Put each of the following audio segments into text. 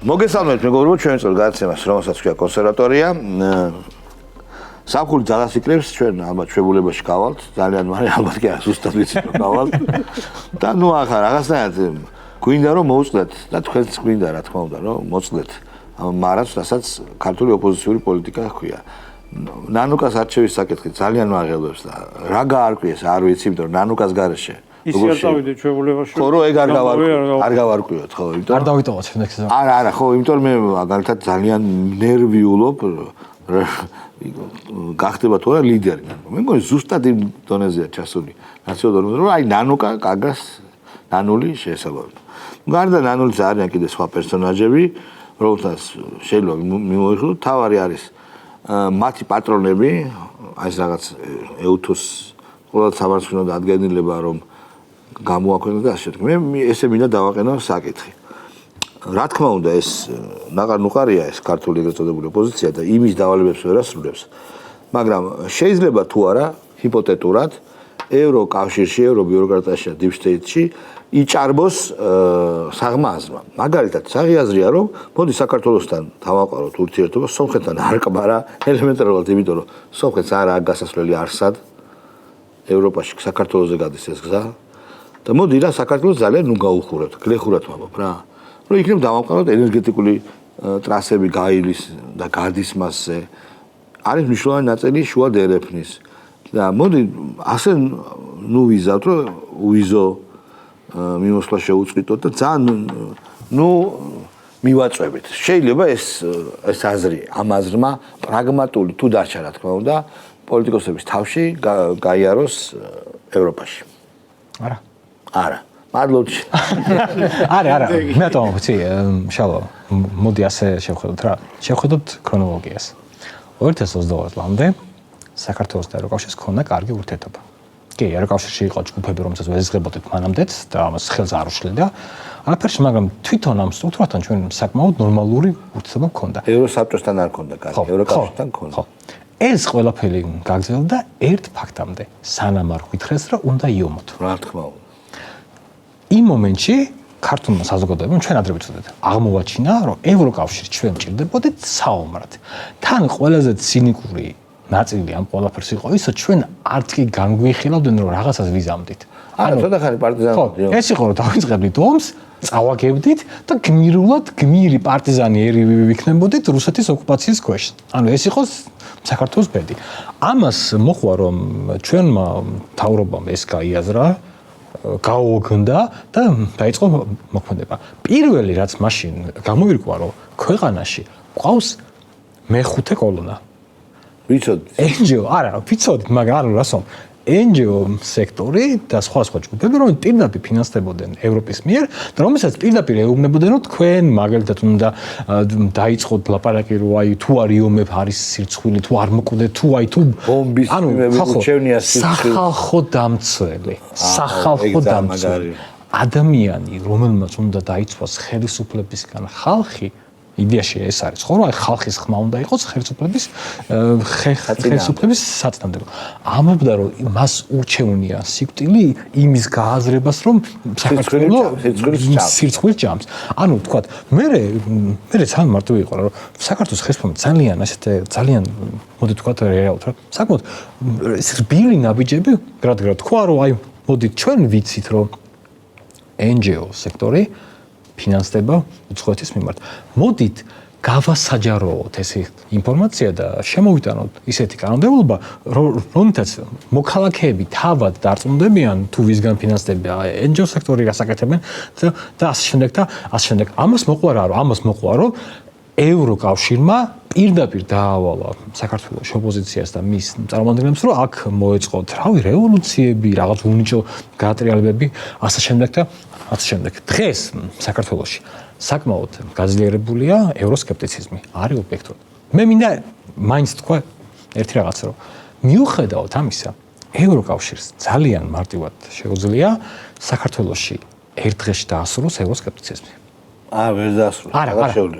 მოგესალმებით მეგობრებო, ჩვენ წერ გადაცემას, რომელსაც ქვია კონსერვატორია. სამხური ძალას იკრებს, ჩვენ ალბათ ჩვეულებაში გავალთ, ძალიან მაგრამ ალბათ კი არა, ზუსტად ვიცით რომ გავალთ. და ნუ ახლა რაღაცნაირად გვინდა რომ მოუწყდეთ და თქვენც გვინდა რა თქმა უნდა რომ მოწყდეთ ამ მარადს, რასაც ქართული ოპოზიციური პოლიტიკა ჰქვია. ნანუკას არჩევის საკითხი ძალიან მაღელვებს და რა გაარკვიეს, არ ვიცი, იმიტომ რომ ნანუკას გარეშე ისე არ წავიდე ჩვეულებაში. ხო, რო ეგ არ გავარკვიოთ, ხო, იმიტომ არ დავიტოვოთ შემდეგ. არა, ხო, იმიტომ მე მაგალითად ძალიან ნერვიულობ გახდება თუ არა ლიდერი. მე მგონი ზუსტად იმ დონეზეა ჩასული ნაციონალური, რომ აი ნანუკა კაგას ნანული შეესაბამება. გარდა ნანულის არიან კიდე სხვა პერსონაჟები, რომელთაც შეიძლება მიმოიხილოთ, თავარი არის მათი პატრონები, აი ეს რაღაც ეუთოს ყველა სამართლიანო დადგენილება, რომ გამოაქვეყნეს და ასე შემდეგ. მე ესე მინდა დავაყენო საკითხი. რა თქმა უნდა ეს ნაყარ-ნუყარია ეს ქართული ეგრეთ წოდებული ოპოზიცია და იმის დავალებებს ვერ ასრულებს, მაგრამ შეიძლება თუ არა ჰიპოთეტურად ევროკავშირში, ევრობიუროკრატიაში, deep state-ში იჭარბოს საღმა აზრმა. მაგალითად, საღი აზრია, რომ მოდი საქართველოსთან დავაყაროთ ურთიერთობა, სომხეთთან არ კმარა, ელემენტარულად, იმიტომ რომ სომხეთს არ აქვს გასასვლელი არსად ევროპაში, საქართველოზე გადის ეს გზა. და მოდი რა საქართველოს ძალიან ნუ გაუხურებთ, გლეხურად ვამბობ რა. რომ იქნებ დავამყაროთ ენერგეტიკული ტრასები გაილის და გადის მასზე. არის მნიშვნელოვანი ნაწილი შუა დერეფნის. და მოდი ასე ნუ ვიზავთ, რომ უიზო მიმოსვლა შეუწყიტოთ და ძალიან ნუ მივაწვევით. შეიძლება ეს აზრი, ამ აზრმა პრაგმატული თუ დარჩა რა თქმა უნდა, პოლიტიკოსების თავში გაიაროს ევროპაში. არა. არა. მადლობთ. არა, მე თვითონ ვიცი, შალო, მოდი ასე შევხედოთ რა. შევხედოთ ქრონოლოგიას. 2022 წლამდე საქართველოს და ევროკავშირის ქონდა კარგი ურთიერთობა. კი, ევროკავშირში იყო ჯგუფები, რომელსაც ვეზღებოდით მანამდეც და ამას ხელს არ უშლიდა. არაფერში, მაგრამ თვითონ ამ სტრუქტურასთან ჩვენ საკმაოდ ნორმალური ურთიერთობა ჰქონდა. ევროსაბჭოსთან არ ჰქონდა კარგი, ევროკავშირთან ჰქონდა. ხო. ეს ყველაფერი გაგრძელდა ერთ ფაქტამდე, სანამ არ ვითხრეს, რომ უნდა იომოთ. რა თქმა უნდა. იმ მომენტში ქართულმა საზოგადოებამ ჩვენ ადრე ვიცოდეთ, აღმოვაჩინა, რომ ევროკავშირი ჩვენ მჭირდებოდით საომრად. თან ყველაზე ცინიკური ნაწილი ამ ყველაფერს იყო ის, რომ ჩვენ არც კი განგვიხილავდნენ, რომ რაღაცას ვიზამდით. არა, ცოტა ხანი პარტიზანები. ეს იყო, რომ დავიწყებდით ომს, წავაგებდით და გმირი პარტიზანი ერი ვიქნებოდით რუსეთის ოკუპაციის ქვეშ. ანუ ეს იყო საქართველოს ბედი. ამას მოხვა, რომ ჩვენმა მთავრობამ ეს გაიაზრა, გაუგნდა და დაიწყო მოქმედება. პირველი რაც მაშინ გამოვირკვა, რომ ქვეყანაში ყავს მეხუთე კოლონა. ვიცოდით. NGO, არა, ვიცოდით, მაგრამ არა რასო. NGO სექტორი და სხვა ჯგუფები, რომლებიც პირდაპირ ფინანსდებოდნენ ევროპის მიერ და რომელსაც პირდაპირ ეუბნებოდნენ, რომ თქვენ მაგალითად უნდა დაიწყოთ ლაპარაკი, რომ აი თუ არ იომებ არის სირცხვილი, თუ არ მოკვდეთ, თუ აი თუ ბომბის მემუჩევნია სირცხვილი. სახალხო დამცველი. ადამიანი, რომელმაც უნდა დაიცვას ხელისუფლებისგან ხალხი, იდეაში ეს არის, ხო, რომ აი ხალხის ხმა უნდა იყოს ხელისუფლების საწინააღმდეგო. ამბობდა, რომ მას ურჩევნია სიკვდილი იმის გააზრებას, რომ საქართველოს სირცხვილს ჭამს. ანუ თქვათ, მე ძალიან მარტივი იყო, რომ საქართველოს ხელისუფლება ძალიან მოდი თქვათ რეალურად, რა. საკმაოდ რბილი ნაბიჯები გრად თქვა, რომ აი მოდი ჩვენ ვიცით, რომ NGO სექტორი ფინანსდება უცხოეთის მიმართ. მოდით გავასაჯაროოთ ეს ინფორმაცია და შემოვიტანოთ ისეთი კანონმდებლობა, რომელთაც მოქალაქეები თავად დარწმუნდებიან თუ ვისგან ფინანსდება NGO სექტორი გასაკეთებენ და ასე შემდეგ. ამას მოყვა, რომ ევროკავშირმა პირდაპირ დაავალა საქართველოს ოპოზიციას და მის წარმომადგენლებს, რომ აქ მოეწყოთ რევოლუციები, რაღაც უნიჭო გაატრიალებები, ასე შემდეგ. დღეს საქართველოში საკმაოდ გაძლიერებულია ევროსკეპტიციზმი, არის ობიექტური. მე მინდა მაინც თქვა ერთი რაღაცა, რომ მიუხედავად ამისა, ევროკავშირს ძალიან მარტივად შეუძლია საქართველოში ერთ დღეში დაასრულოს ევროსკეპტიციზმი. ვერ დაასრულა.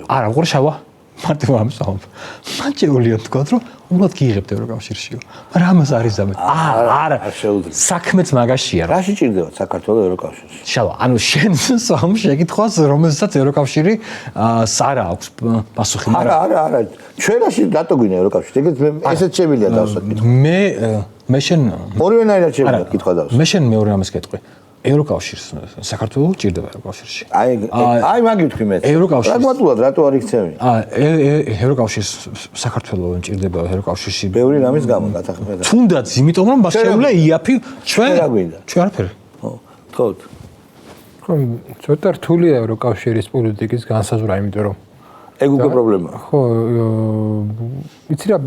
არა, უყურე შავა. მარტივ ამის ამბობ. მან შეუძლია თქვა, რომ უბრალოდ გიიღებთ ევროკავშირშიო. მაგრამ ამას არის ზამე. არა, საქმეც მაგაშია. რა შეჭირდება საქართველოს ევროკავშირში? შალო, ანუ შენ სამ შეკითხვას, რომელსაც ევროკავშირი არა აქვს პასუხი, მაგრამ არა. ჩვენაში რატო გვინდა ევროკავშირი? ეგეც ესეც შემიძლია დავსვათ კითხვა. მე შენ ორივენაირად შემიძლია კითხვა დავსვათ. მე შენ მეორე ამას გეტყვი. ევროკავშირს საქართველოს ჭირდება ევროკავშირში. აი მაგ ვთქვი მე. პრაგმატულად რატო არ იქცევი? ევროკავშირს საქართველოს ჭირდება ევროკავშირში. ბევრი რამის გამო გათახმება. თუნდაც იმიტომ რომ შეუძლია იაფი ჩვენ რა გვინდა? ჩვენ არაფერი. ხო, თქოთ. ხომ ცოტა რთულია ევროკავშირის პოლიტიკის განსაზღვრა, იმიტომ რომ ეგ უკვე პრობლემაა. ხო, იცი რა,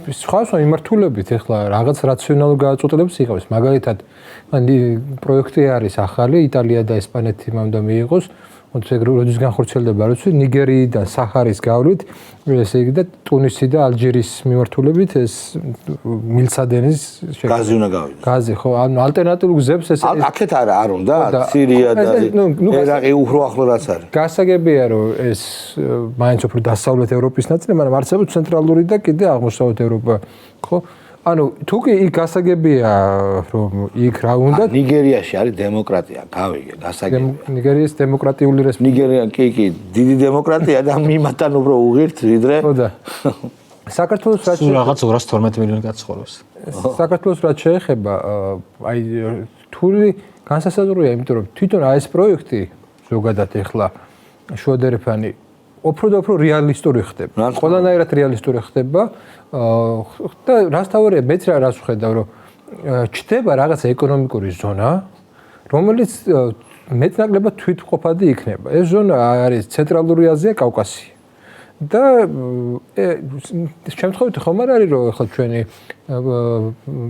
სხვა მიმართულებით ეხლა რაღაც რაციონალურ გადაწყვეტილებას იღებს. მაგალითად, პროექტი არის ახალი, იტალია და ესპანეთი მანდა მიიღოს, როდის განხორციელდება, როდის ნიგერიიდან საჰარის გავლით, ესე იგი და ტუნისი და ალჟირის მიმართულებით ეს მილსადენის გაზი უნდა გავიდეს. გაზი, ხო, ანუ ალტერნატიულ გზებს ეს აქეთ არ უნდა, სირია და ერაყი უფრო ახლო რაც არის. გასაგებია რომ ეს მაინც უფრო დასავლეთ ევროპის ნაწილი, მაგრამ არსებობს ცენტრალური და კიდე აღმოსავლეთ ევროპა, ხო? ანუ თუ კი იქ გასაგებია რომ იქ რა უნდა ნიგერიაში არის დემოკრატია, გავიგე, გასაგებია. ნიგერიის დემოკრატიული რესპუბლიკა. ნიგერია კი, დიდი დემოკრატია და მიმათან უფრო უღირთ ვიდრე. ხო და საქართველოს რაც რაღაც 212 მილიონი გაცხოვრობს. საქართველოს რაც შეეხება, აი რთული განსასაზღვრია, იმიტომ რომ თვითონ ეს პროექტი ზოგადად ეხლა შუადერეფანი უფრო და უფრო რეალისტური ხდება. ყველანაირად რეალისტური ხდება და რასთავარია მეც რას ვხედავ რომ ჩდება რაღაც ეკონომიკური ზონა, რომელიც მეტნაკლებად თვითმყოფადი იქნება. ეს ზონა არის ცენტრალური აზია, კავკასია. და შემთხვევით ხომ არ არის რომ ახლა ჩვენი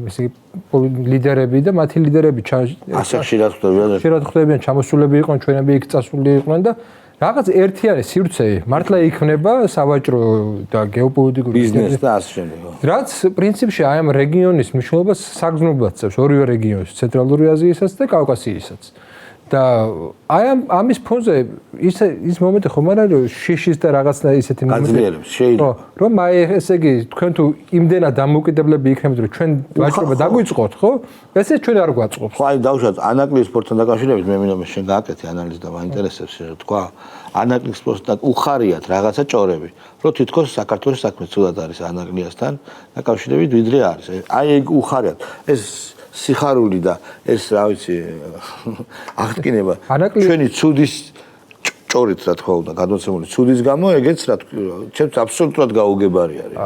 ესე იგი ლიდერები და მათი ლიდერები ასე ხშირად ხდებიან ჩამოსულები იყვნენ, ჩვენები იქ წასული იყვნენ და რაღაც ერთიანი სივრცე მართლა იქნება სავაჭრო და გეოპოლიტიკური ბიზნესი და ასე შემდეგ. რაც პრინციპში აი ამ რეგიონის მნიშვნელობას საგრძნობლად წევს ორივე რეგიონის, ცენტრალური აზიისაც და კავკასიასაც. და აი ამის ფონზე ის მომენტი ხომ არ არის შიშის და რაღაცა ისეთი მომენტი შეიძლება. რომ აი ესე იგი თქვენ თუ იმდენად დამოუკიდებლები იქნებით რომ ჩვენ ვაჭრობა დაგვიწყოთ, ხო? ესე ჩვენ არ გვაწყობს. ხო, აი დავუშვათ ანაკლის სპორტთან დაკავშირებით მე მინდა შენ გააკეთე ანალიზი და მაინტერესებს რა თქვა. ანაკლის სპორტთან უხარიათ რაღაცა ჭორები, რომ თითქოს საქართველოს საქმე ცუდად არის ანაკლიასთან დაკავშირებით ვიდრე არის. აი ეგ უხარიათ. ეს სიხარული და ეს რა ვიცი აღტკინება ჩვენი ცუდის ჭორით რა თქმა უნდა გადმოცემული ცუდის გამო ეგეც რა თქმა ჩემს აბსოლუტურად გაუგებარი არის.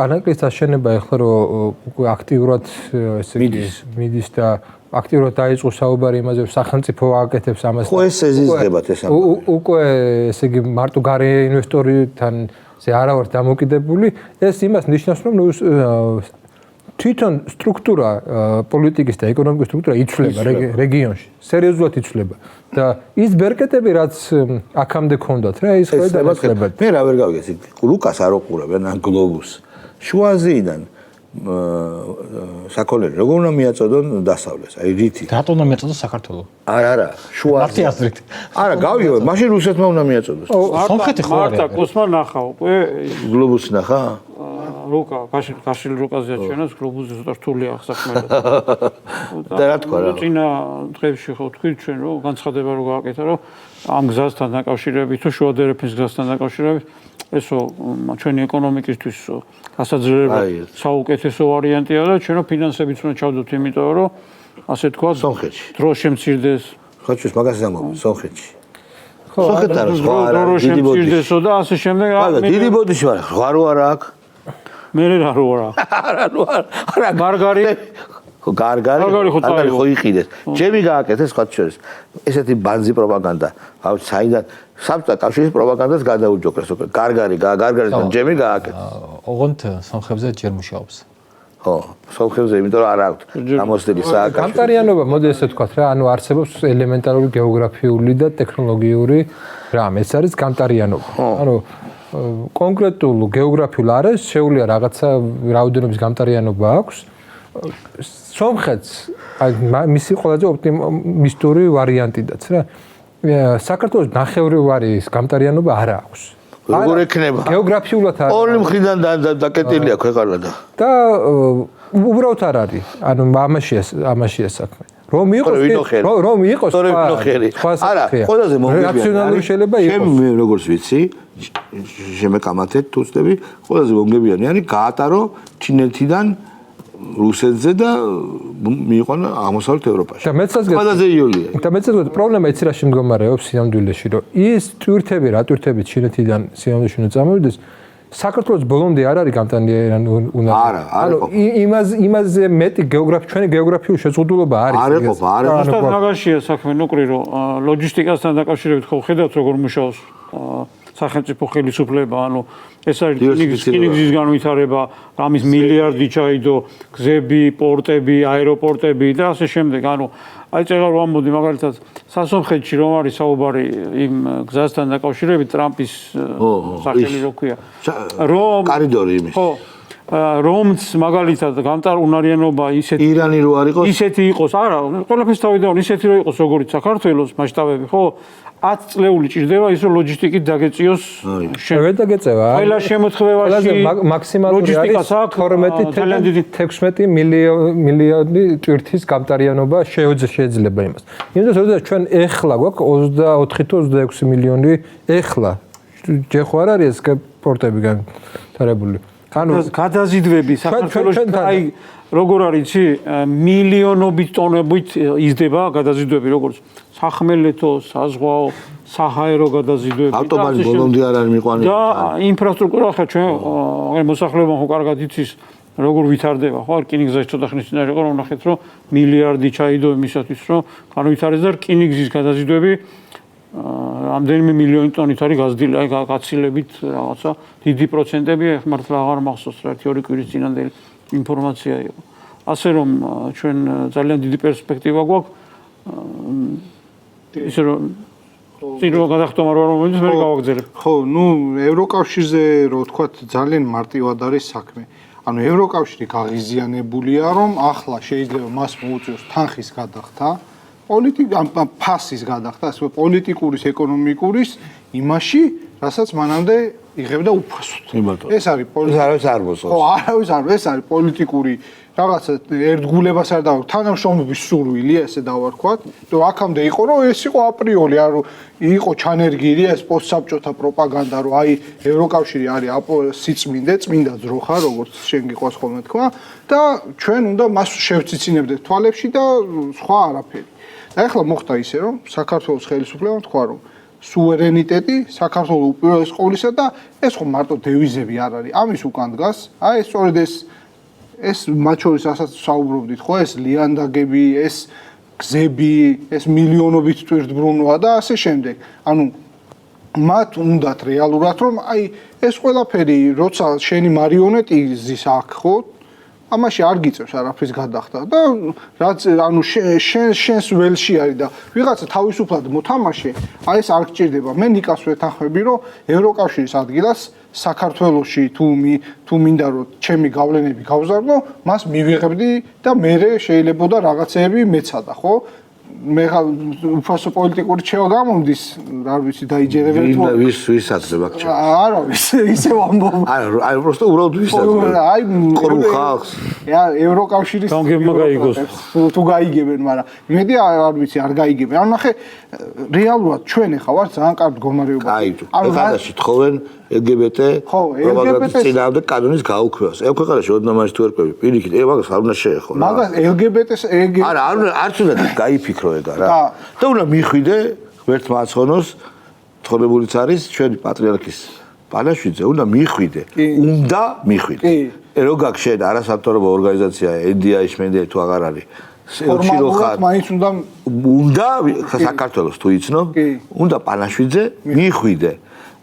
ანაკლის აშენება ეხლა რომ უკვე აქტიურად ესე იგი მიდის და აქტიურად დაიწყო საუბარი იმაზე რომ სახელმწიფო აკეთებს ამას. ხო ეს ეზიზღებათ ეს ამბავი. უკვე ესე იგი მარტო გარე ინვესტორთან ზე არა ვარ დამოკიდებული ეს იმას ნიშნავს რომ თვითონ სტრუქტურა პოლიტიკის და ეკონომიკის სტრუქტურა იცვლება რეგიონში, სერიოზულად იცვლება და ის ბერკეტები რაც აქამდე ქონდათ რა ის ხედავთ. მე რა ვერ გავიგე ეს ლუკას არ უყურებენ ან გლობუს. შუა აზიიდან საქონელი როგორ უნდა მიაწოდონ დასავლეთს? აი რითი? რატო უნდა მიაწოდოს საქართველოს? არა, შუა აზია. არა, გავიგე, მაშინ რუსეთმა უნდა მიაწოდოს. სომხეთი ხო არის? მარტა კოსმა ნახა უკვე გლობუსს ნახა? რუკა, კაშილი რუკაზეა ჩვენას გლობუსზე ცოტა რთულია ახსახმელად. და რა თქვა რა? წინა დღეებში ხო თქვი ჩვენ რომ განცხადება რო გააკეთა რომ ამ გზასთან დაკავშირებით თუ შუადერეფის გზასთან დაკავშირებით ესო ჩვენი ეკონომიკისთვის გასაძლიერება საუკეთესო ვარიანტია და ჩვენო ფინანსებიც უნდა ჩავდოთ იმიტომ რომ ასე თქვა სომხეთში დრო შემცირდეს. ხო ჩვენ მაგას ამბობ სომხეთში. ხო დრო შემცირდესო და ასე შემდეგ. დიდი ბოდიში ვარ, ღარო არა აქვს. მე რა როა? არა, გარგარი. ხო, გარგარი ხო იყიდეს. ჩემი გააკეთეს სხვა შორის. ესეთი ბანზი პროპაგანდა. აუ, საიდან საბჭოთა კავშირის პროპაგანდას გადაუჯოქრეს უკვე. გარგარიდან ჩემი გააკეთეს. ოღონდ სომხებზე ჯერ მუშაობს. ხო, სომხებზე, იმიტომ რომ არ აქვს გამოცდილი სააკაშო. გამტარიანობა, მოდი ესე ვთქვათ რა, ანუ არსებობს ელემენტარული გეოგრაფიული და ტექნოლოგიური რამ, ეს არის გამტარიანობა. ანუ კონკრეტულ გეოგრაფიულ არეალს შეუძლია რაღაცა რაოდენობის გამტარიანობა აქვს. სომხეთს აი მისი ყველაზე ოპტიმისტური ვარიანტიდაც რა. საქართველოს ნახევრივარის გამტარიანობა არ აქვს. როგორ ექნება? გეოგრაფიულად არა. ორი მხრიდან დაკეტილია ქვეყანა და უბრალოდ არ არის. ანუ ამაშია საქმე. რომ იყოს არა, ყველაზე მომგებიანი. რაციონალური შეიძლება იყოს. მე როგორც ვიცი, შემეკამათეთ თუ ვწდები, ყველაზე მომგებიანი არის გაატარო ჩინეთიდან რუსეთზე და მიიყვანა აღმოსავლეთ ევროპაში. და მეცაც ყველაზე იოლია. და მეცაც პრობლემა იცი რა შემდგომარეობს სინამდვილეში, რომ ის ტვირთები ჩინეთიდან სინამდვილეში უნდა წამოვიდეს. საქართველოს ბოლომდე არ არის გამტანიანი უნდა. არა, იმაზე მეტი ჩვენი გეოგრაფიული შეზღუდულობა არის. არ ეყოფა. ზუსტად მაგაშია საქმე, ნუკრი რომ ლოჯისტიკასთან დაკავშირებით ხო ხედავთ როგორ მუშაობს სახელმწიფო ხელისუფლება, ანუ ეს არის რკინიგზის განვითარება, რამის მილიარდი ჩაიდო, გზები, პორტები, აეროპორტები და ასე შემდეგ. ანუ აი წეგარ ვამბობდი მაგალითად სასონხეთში რომ არის საუბარი იმ გზასთან დაკავშირებით ტრამპის სახელი რო ქვია. რომ კორიდორი იმის. ხო რომც მაგალითად გამტარუნარიანობა ირანი რო არ იყოს ისეთი იყოს, არა, ყველაფერს თავიდან ისეთი რო იყოს როგორც საქართველოს მასშტაბები, ხო? 10 წლეული ჭირდება ის რომ ლოჯისტიკით დაგეწიოს ვერ დაგეწევა. ყველა შემოთხვევაში მაქსიმალური არის 12-16 მილიონი ტვირთის გამტარიანობა შეიძლება იმას. იმდენად როდესაც ჩვენ ეხლა გვაქვს 24 თუ 26 მილიონი ეხლა ჯეხო არ არის ეს პორტები განვითარებული. გადაზიდვები საქართველოში აი როგორ არის იცი მილიონობით ტონებით იზრდება გადაზიდვები როგორც სახმელეთო, საზღვაო, საჰაერო გადაზიდვები. ავტომობილი ბოლომდე არ არის მიყვანილი. და ინფრასტრუქტურა ხა ჩვენ მოსახლეობა ხო კარგად იცის როგორ ვითარდება ხო რკინიგზის ცოტა ხნის წინ იყო რომ ნახეთ რომ მილიარდი ჩაიდო იმისათვის რომ განვითარდეს და რკინიგზის გადაზიდვები ამდენიმე მილიონი ტონით არის გაზრდილი, აი გაცილებით რაღაცა დიდი პროცენტები მართლა აღარ მახსოვს რა 1-2 კვირის წინანდელი ინფორმაცია იყო. ასე რომ ჩვენ ძალიან დიდი პერსპექტივა გვაქვს ისე რომ წინო გადახტომა რომ მომდის მე გავაგზავნებ. ხო, ნუ ევროკავშირზე რო ვთქვათ ძალიან მარტივად არის საქმე. ანუ ევროკავშირი გაღიზიანებულია რომ ახლა შეიძლება მას მოუწიოს თანხის გადახდა ფასის გადახდა, ასე პოლიტიკურის, ეკონომიკურის იმაში, რასაც მანამდე იღებდა უფასოდ. ეს არის არავის არ მოსწონს. ხო, არავის არ, ეს არის პოლიტიკური რაღაცა ერთგულებას არ დავარ, თანამშრომლობის სურვილი, ესე დავარქვათ. რომ აქამდე იყო, რომ ეს იყო აპრიორი, არ იყო ჩანერგილი ეს პოსტსაბჭოთა პროპაგანდა, რომ აი ევროკავშირი არის სიწმინდე, წმინდა ძროხა, როგორც შენ გიყვას ხოლმე თქვა და ჩვენ უნდა მას შევციცინებდეთ თვალებში და სხვა არაფერი. და ახლა მოხდა ისე, რომ საქართველოს ხელისუფლებამ თქვა, რომ სუვერენიტეტი საქართველოს უპირველეს ყოვლისა და ეს ხო მარტო დევიზები არ არის. ამის უკან დგას, აი ეს სწორედ ეს მათ შორის რასაც საუბრობდით, ხო, ეს ლიანდაგები, ეს გზები, ეს მილიონობით ტვირთბრუნვა და ასე შემდეგ. ანუ მათ უნდათ რეალურად რომ აი ეს ყველაფერი, როცა შენი მარიონეტი ზის აქ, ხო, ამაში არ გიწევს არაფრის გადახდა და რაც ანუ შენს ველში არის და ვიღაცა თავისუფლად მოთამაშე, აი ეს არ გჭირდება. მე ნიკას ვეთანხმები, რომ ევროკავშირის ადგილას საქართველოში თუ მინდა რომ ჩემი გავლენები გავზარდო, მას მივიღებდი და მე შეიძლება და რაღაცეები მეცადა, ხო? მე უფასო პოლიტიკური რჩევა გამომდის, არ ვიცი დაიჯერებენ თუ ვისაც მაგჩა. არა, ისე ვამბობ. არა, აი უბრალოდ უბრალოდ ვისაც. აი ყრუ ხალხს. ევროკავშირის თუ გაიგებენ, მაგრამ იმედი არ ვიცი, არ გაიგებენ. ანუ ნახე, რეალურად ჩვენ ახლა ვართ ძალიან კარგ მდგომარეობაში. აი, ქვეყანაში თხოვენ LGBT პროპაგანდის წინააღმდეგ კანონის გაუქმებას. ეგ ქვეყანაში ოდნავ თუ ერკვევი, პირიქით, ეგ მაგას არ უნდა შეეხო რა. მაგას LGBT-ს არა, არც უნდა გაიფიქრო ეგ რა. და უნდა მიხვიდე ღმერთმა აცხონოს, ცხოვრებულიც არის ჩვენი პატრიარქის პანაშვიდზე, უნდა მიხვიდე. უნდა მიხვიდე. რო გაქვს შენ არასამთავრობო ორგანიზაცია, NDI-ში თუ აღარ არის. ფორმალურად მაინც უნდა საქართველოს თუ იცნობ, უნდა პანაშვიდზე მიხვიდე.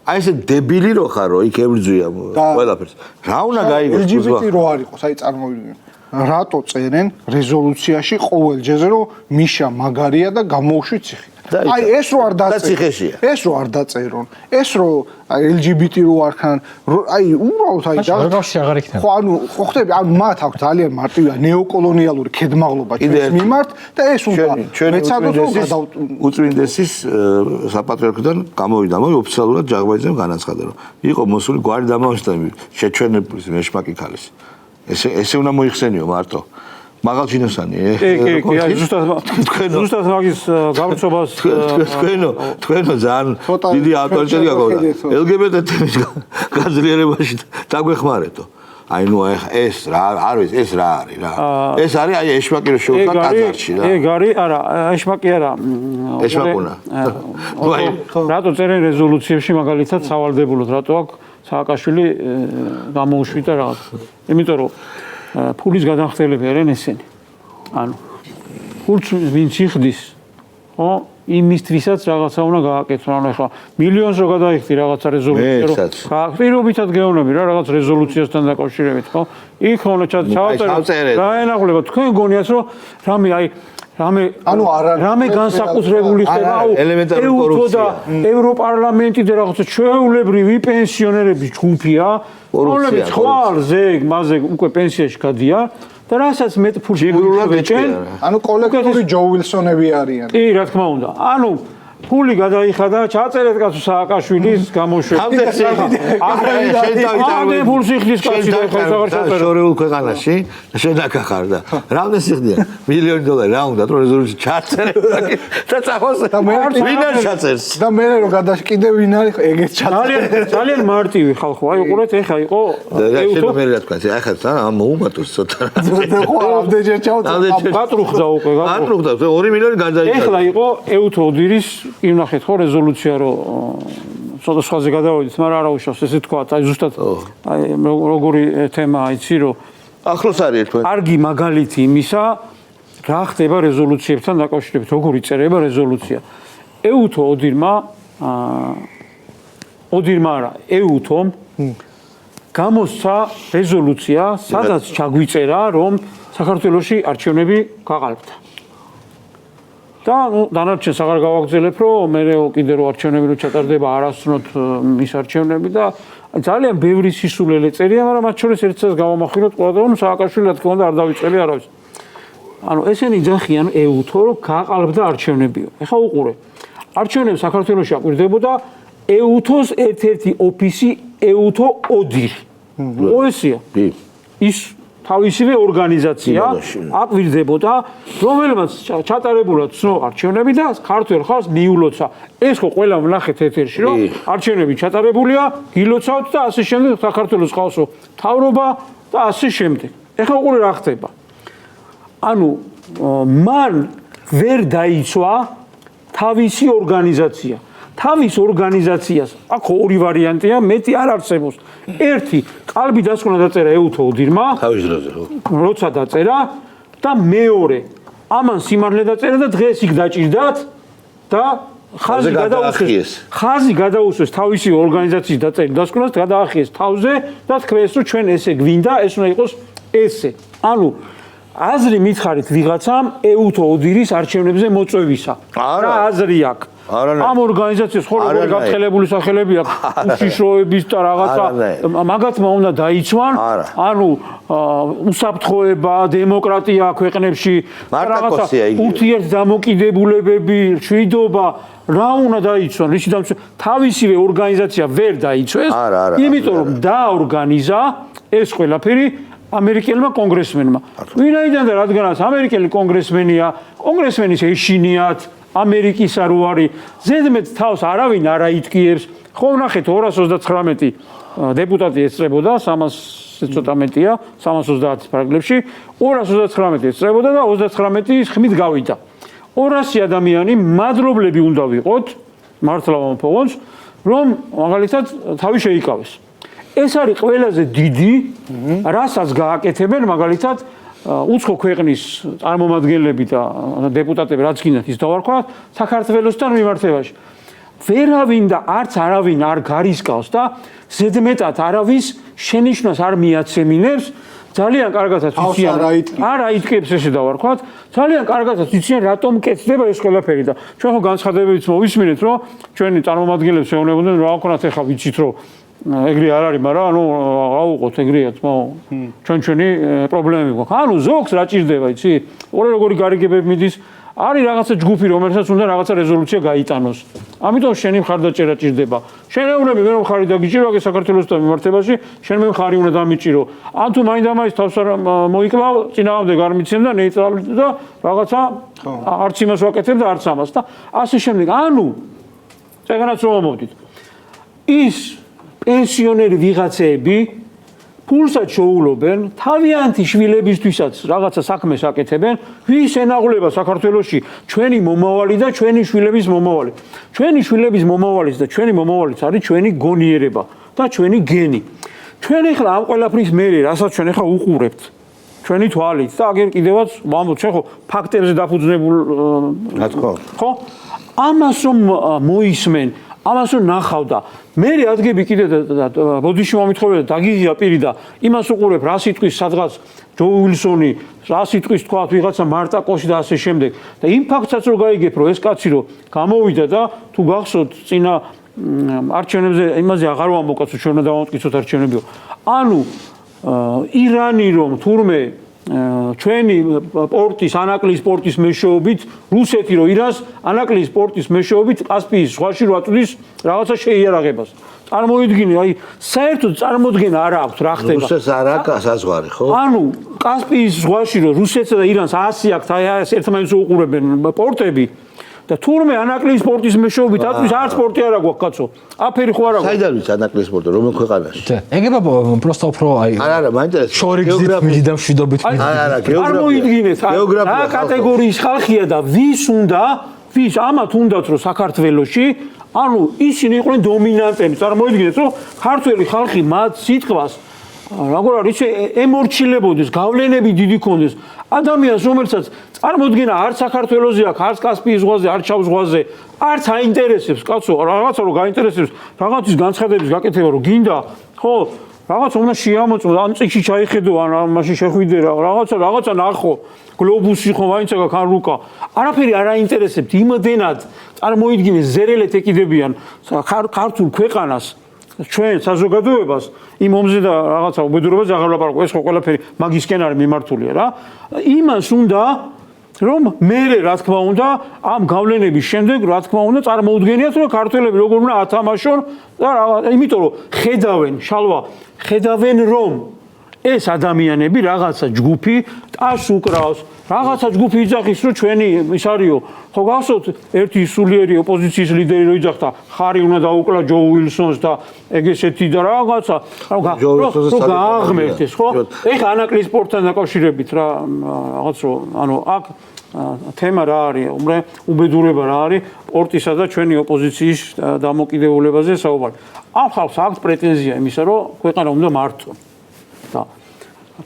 აი ესე დებილი რო ხარო, იქ ებრძვია ყველაფერს. რა უნდა გაიგოს? LGBT რო არ იყოს, აი წარმოვიდგინე. რატო წერენ რეზოლუციაში ყოველ ჯერზე რომ მიშა მაგარია და გამოუშვით ციხიდან. აი ეს რო არ დაწერონ. ეს რო არ დაწერონ. ეს რო LGBT რო არქან, აი უბრალოდ აი რეგავში აღარ იქნება. ხო ანუ ხო ხტები, ანუ მათ აქვს ძალიან მარტივია ნეოკოლონიალური ქედმაღლობა ჩვენს მიმართ და ეს უნდა მეცადოს რომ უწმინდესის საპატრიარქოდან გამოვიდა, მაგრამ ოფიციალურად ჯაღბაიძემ განაცხადა რომ იყო მოსული გვარი დამაარსებელი შეჩვენებულის მეშმაკი ქალის. ესე უნდა მოიხსენიო მარტო. მაღალჩინოსანი კი, აი ზუსტად მაგის გამოცობას თქვენო ძალიან დიდი ავტორიტეტი გაქვთ. LGBT თემის გაძლიერებაში დაგვეხმარეთო. აი ნუ ეს რა არის ეს რა არის რა. ეს არის აი ეშმაკი რო შევხვდა ტაძარში რა. ეგ არის, არა, ეშმაკი არა. ეშმაკუნა. რატო წერენ რეზოლუციებში მაგალითად სავალდებულოდ, რატო აქვს სააკაშვილი გამოუშვიდა რაღაც. იმიტომ რომ ფულის გადახდელები არიან ესენი. ანუ ფულს ვინც იხდის, ხო, იმისთვისაც რაღაცა უნდა გააკეთო. ანუ ახლა მილიონს რო გადაიხდი რაღაცა რეზოლუცია, რომ პირობითად გეუბნები რა რაღაც რეზოლუციასთან დაკავშირებით, ხო? იქ უნდა ჩავწერეთ. დაენახულება თქვენ გონიათ რომ რამე აი ანუ რამე განსაკუთრებული ხდება ეუთო და ევროპარლამენტი და რაღაცა ჩვეულებრივი პენსიონერების ჯგუფია, რომლებიც ხვალ ზეგ მაზეგ უკვე პენსიაში გადიან და რასაც მეტ ფულს მოიჭრენ, ანუ კოლექტიური ჯო უილსონები არიან. კი, რა თქმა უნდა. ანუ ფული გადაიხადა, ჩაწერეთ კაცო სააკაშვილის გამოშვება. ამდენ ფულს იხდის კაცი და ხა საერთოდ შორეულ ქვეყანაში შენაკა ხარ და რამდენი სიხდია? $1,000,000 რა უნდა რომ რეზოლუცია ჩაწერე და წახოს და ვინ არ ჩაწერს? და მე რო გადაში კიდე ვინ არის ეგეც ჩაწერე. ძალიან მარტივი ხალხო. აი უყურეთ ეხა იყო ეუთო მე რა თქვა, ახლა თან მოუმატოს ცოტა. ხო, ამდენჯერ ჩავწერე. გატრუხდა უკვე, გატრუხდა, 2 მილიონი გადაიხადა. ეხლა იყო ეუთო ოდირის იმნახეთ ხო რეზოლუცია რომ ცოტა სხვაზე გადავიდეთ, მაგრამ არა უშავს ესე თქვა, აი ზუსტად აი როგორი თემაა იცი რომ ახლოს არის თქვენ. კარგი მაგალითი იმისა რა ხდება რეზოლუციებთან დაკავშირებით, როგორ იწერება რეზოლუცია. ეუთო ოდირმა არა, ეუთომ გამოსცა რეზოლუცია, სადაც ჩაგვიწერა რომ საქართველოში არჩევნები გაყალბდა. და ნუ დანარჩენს აღარ გავაგრძელებ, რომ მე კიდე რო არჩევნები რო ჩატარდება არასდროს მის არჩევნები და ძალიან ბევრი სისულელე წერია, მაგრამ მათ შორის ერთსაც გავამახვილოთ ყველა და ნუ სააკაშვილი რა თქმა უნდა არ დავიწყები არავის. ანუ ესენი ძახიან ეუთო რომ გაყალბდა არჩევნებიო. ეხლა უყურე. არჩევნები საქართველოში აკვირდებოდა ეუთოს ერთ-ერთი ოფისი ეუთო ოდირი. ოესია. ის თავისივე ორგანიზაცია აკვირდებოდა, რომელმაც ჩატარებულად ცნო არჩევნები და ქართველ ხალხს მიულოცა. ეს ხო ყველა ვნახეთ ეთერში, რომ არჩევნები ჩატარებულია, გილოცავთ და ასე შემდეგ საქართველოს ყავსო მთავრობა და ასე შემდეგ. ეხლა უყურე რა ხდება. ანუ მან ვერ დაიცვა თავისი ორგანიზაცია. თავის ორგანიზაციას აქ ორი ვარიანტია, მეტი არ არსებობს. ერთი, ყალბი დასკვნა დაწერა ეუთო ოდირმა, თავის დროზე ხო. როცა დაწერა და მეორე, ამან სიმართლე დაწერა და დღეს იქ დაჭირდათ და ხაზი გადაუსვეს თავისი ორგანიზაციის დაწერილი დასკვნას, გადაახიეს თავზე და თქვენს რომ ჩვენ ესე გვინდა, ეს უნდა იყოს ესე. ანუ აზრი მითხარით ვიღაცამ ეუთო ოდირის არჩევნებზე მოწვევისა. რა აზრი აქვს? ამ ორგანიზაციას ხო როგორი გათხელებული სახელები აქვს უშიშროების და რაღაცა მაგათმა უნდა დაიცვან ანუ უსაფრთხოება დემოკრატია ქვეყნებში რაღაცა ურთიერთდამოკიდებულებები მშვიდობა რა უნდა დაიცვან რისი თავისივე ორგანიზაცია ვერ დაიცვეს იმიტომ რომ დაორგანიზა ეს ყველაფერი ამერიკელმა კონგრესმენმა ვინაიდან და რადგანაც ამერიკელი კონგრესმენია კონგრესმენის ეშინიათ ამერიკისა რო არის ზედმეტ თავს არავინ არ აიტკიებს ხო ნახეთ 239 დეპუტატი ეწრებოდა 300 ცოტა მეტია 330 პარაგრაფში 239 ეწრებოდა და 39 ხმით გავიდა 200 ადამიანი მადლობლები უნდა ვიყოთ მართლა მომფողონს რომ მაგალითად თავი შეიკავეს ეს არის ყველაზე დიდი რასაც გააკეთებენ მაგალითად უცხო ქვეყნის წარმომადგენლები და დეპუტატები რაც გინდათ ის დავარქვათ საქართველოსთან მიმართებაში. ვერავინ და არც არავინ არ გარისკავს და ზედმეტად არავის შენიშვნას არ მიაცემინებს ძალიან კარგადაც იციან. არა იტკებს ესე დავარქვათ. ძალიან კარგადაც იციან რატომ კეთდება ეს ყველაფერი და ჩვენ ხო განცხადებებიც მოვისმინეთ, რომ ჩვენი წარმომადგენლებს ეუბნებოდნენ რა ვქონათ ახლა ვიცით რომ ეგრე არ არის, მაგრამ ანუ აუყოთ ეგრეაც, ჩვენი პრობლემები გვაქვს. ანუ ზოგს რა ჭირდება, იცი? როგორი გარიგებები მიდის, არის რაღაცა ჯგუფი, რომელსაც უნდა რაღაცა რეზოლუცია გაიტანოს. ამიტომ შენი მხარდაჭერა ჭირდება. შენ ეუბნები მე რომ მხარი დაგიჭირო აქ საქართველოსთან მიმართებაში, შენ მე მხარი უნდა დამიჭირო. ან თუ მაინდა-მაინც თავს არ მოიკლავ, წინააღმდეგ არ მიცემ და ნეიტრალი და რაღაცა არც იმას ვაკეთებ და არც ამას და ასე შემდეგ. ანუ წეგანაც რომ მომდით. ის პენსიონერი ვიღაცეები ფულსაც შოულობენ, თავიანთი შვილებისთვისაც რაღაცა საქმეს აკეთებენ, ვის ენაღვლება საქართველოში ჩვენი მომავალი და ჩვენი შვილების მომავალი. ჩვენი შვილების მომავალიც და ჩვენი მომავალიც არის ჩვენი გონიერება და ჩვენი გენი. ჩვენ ახლა ამ ყველაფრის მერე, რასაც ჩვენ ახლა უყურებთ, ჩვენი თვალით და აგერ კიდევაც ვამბობ, ჩვენ ხო ფაქტებზე დაფუძნებულ რა თქმა უნდა. ხო? ამას რომ მოისმენ ამას რომ ნახავ და მე ადგები კიდე ბოდიში მომითხოვე და დაგიღია პირი და იმას უყურებ რა სიტყვის სადღაც ჯო უილსონი რა სიტყვის თქვა ვიღაცა მარტა კოში და ასე შემდეგ და იმ ფაქტსაც რო გაიგებ რომ ეს კაცი რო გამოვიდა და თუ გახსოვთ წინა არჩევნებზე იმაზე აღარ ვამბობ ჩვენ უნდა დავამტკიცოთ არჩევნებიო ანუ ირანი რომ თურმე ჩვენი პორტის ანაკლის პორტის მეშვეობით რუსეთი რო ირანს ანაკლის პორტის მეშვეობით კასპიის ზღვაში რო აწვდის რაღაცა შეიარაღებას წარმოიდგინე აი საერთოდ წარმოდგენა არ აქვს რა ხდება რუსეთს არ აქვს საზღვარი ხო ანუ კასპიის ზღვაში რო რუსეთსა და ირანს 100 აქვს აი ერთმანეთს უყურებენ პორტები და თურმე ანაკლის პორტის მეშვეობით აწვის არც პორტი არ აქვს კაცო აფერი ხო არ აქვს საიდან ვიცი ანაკლის პორტი რომელ ქვეყანაში ეგება просто უფრო აი არა მაინტერესებს შორიგზით მიდი და მშვიდობით მიდი არა წარმოიდგინეთ რა კატეგორიის ხალხია და ვის ამათ უნდათ რომ საქართველოში ანუ ისინი იყვნენ დომინანტები წარმოიდგინეთ რომ ქართველი ხალხი მათ სიტყვას როგორ არის ემორჩილებოდეს გავლენები დიდი ქონდეს ადამიანს რომელსაც წარმოდგენა არც საქართველოსზე აქვს არც კასპიის ზღვაზე არც შავ ზღვაზე არც აინტერესებს კაცო რაღაცა რომ გაინტერესებს რაღაცის განცხადების გაკეთება რომ გინდა ხო რაღაც უნდა შეამოწმო ან წიგში ჩაიხედო ან მაშინ შეხვიდე რაღაცა ნახო გლობუსი ხო მაინც აქვს ან რუკა არაფერი არ აინტერესებთ იმდენად წარმოიდგინე ზერელეთ ეკიდებიან ქართულ ქვეყანას ჩვენ საზოგადოებას იმ ომზე და რაღაცა უბედურებაზე აღარ ვლაპარაკობ ეს ხო ყველაფერი მაგისკენ არის მიმართულია რა იმას უნდა რომ მე რა თქმა უნდა ამ გავლენების შემდეგ რა თქმა უნდა წარმოუდგენიათ რომ ქართველები როგორ უნდა ათამაშონ და იმიტომ რომ ხედავენ რომ ეს ადამიანები რაღაცა ჯგუფი ტას უკრავს რაღაცა ჯგუფი იძახის რომ ჩვენი ის არისო ხო გახსოვთ ერთი სულიერი ოპოზიციის ლიდერი რო იძახდა ხარი უნდა დაუკლა ჯო უილსონს და ეგ ესეთი და რაღაცა რო გააღმერთ ეს ხო ეხა ანაკლის სპორტთან დაკავშირებით რა რაღაც რო ანუ აქ თემა რა არის უბედურება რა არის პორტისა და ჩვენი ოპოზიციის დამოკიდებულებაზე საუბარი ამ ხალხს აქვს პრეტენზია იმისა რომ ქვეყანა უნდა მართონ და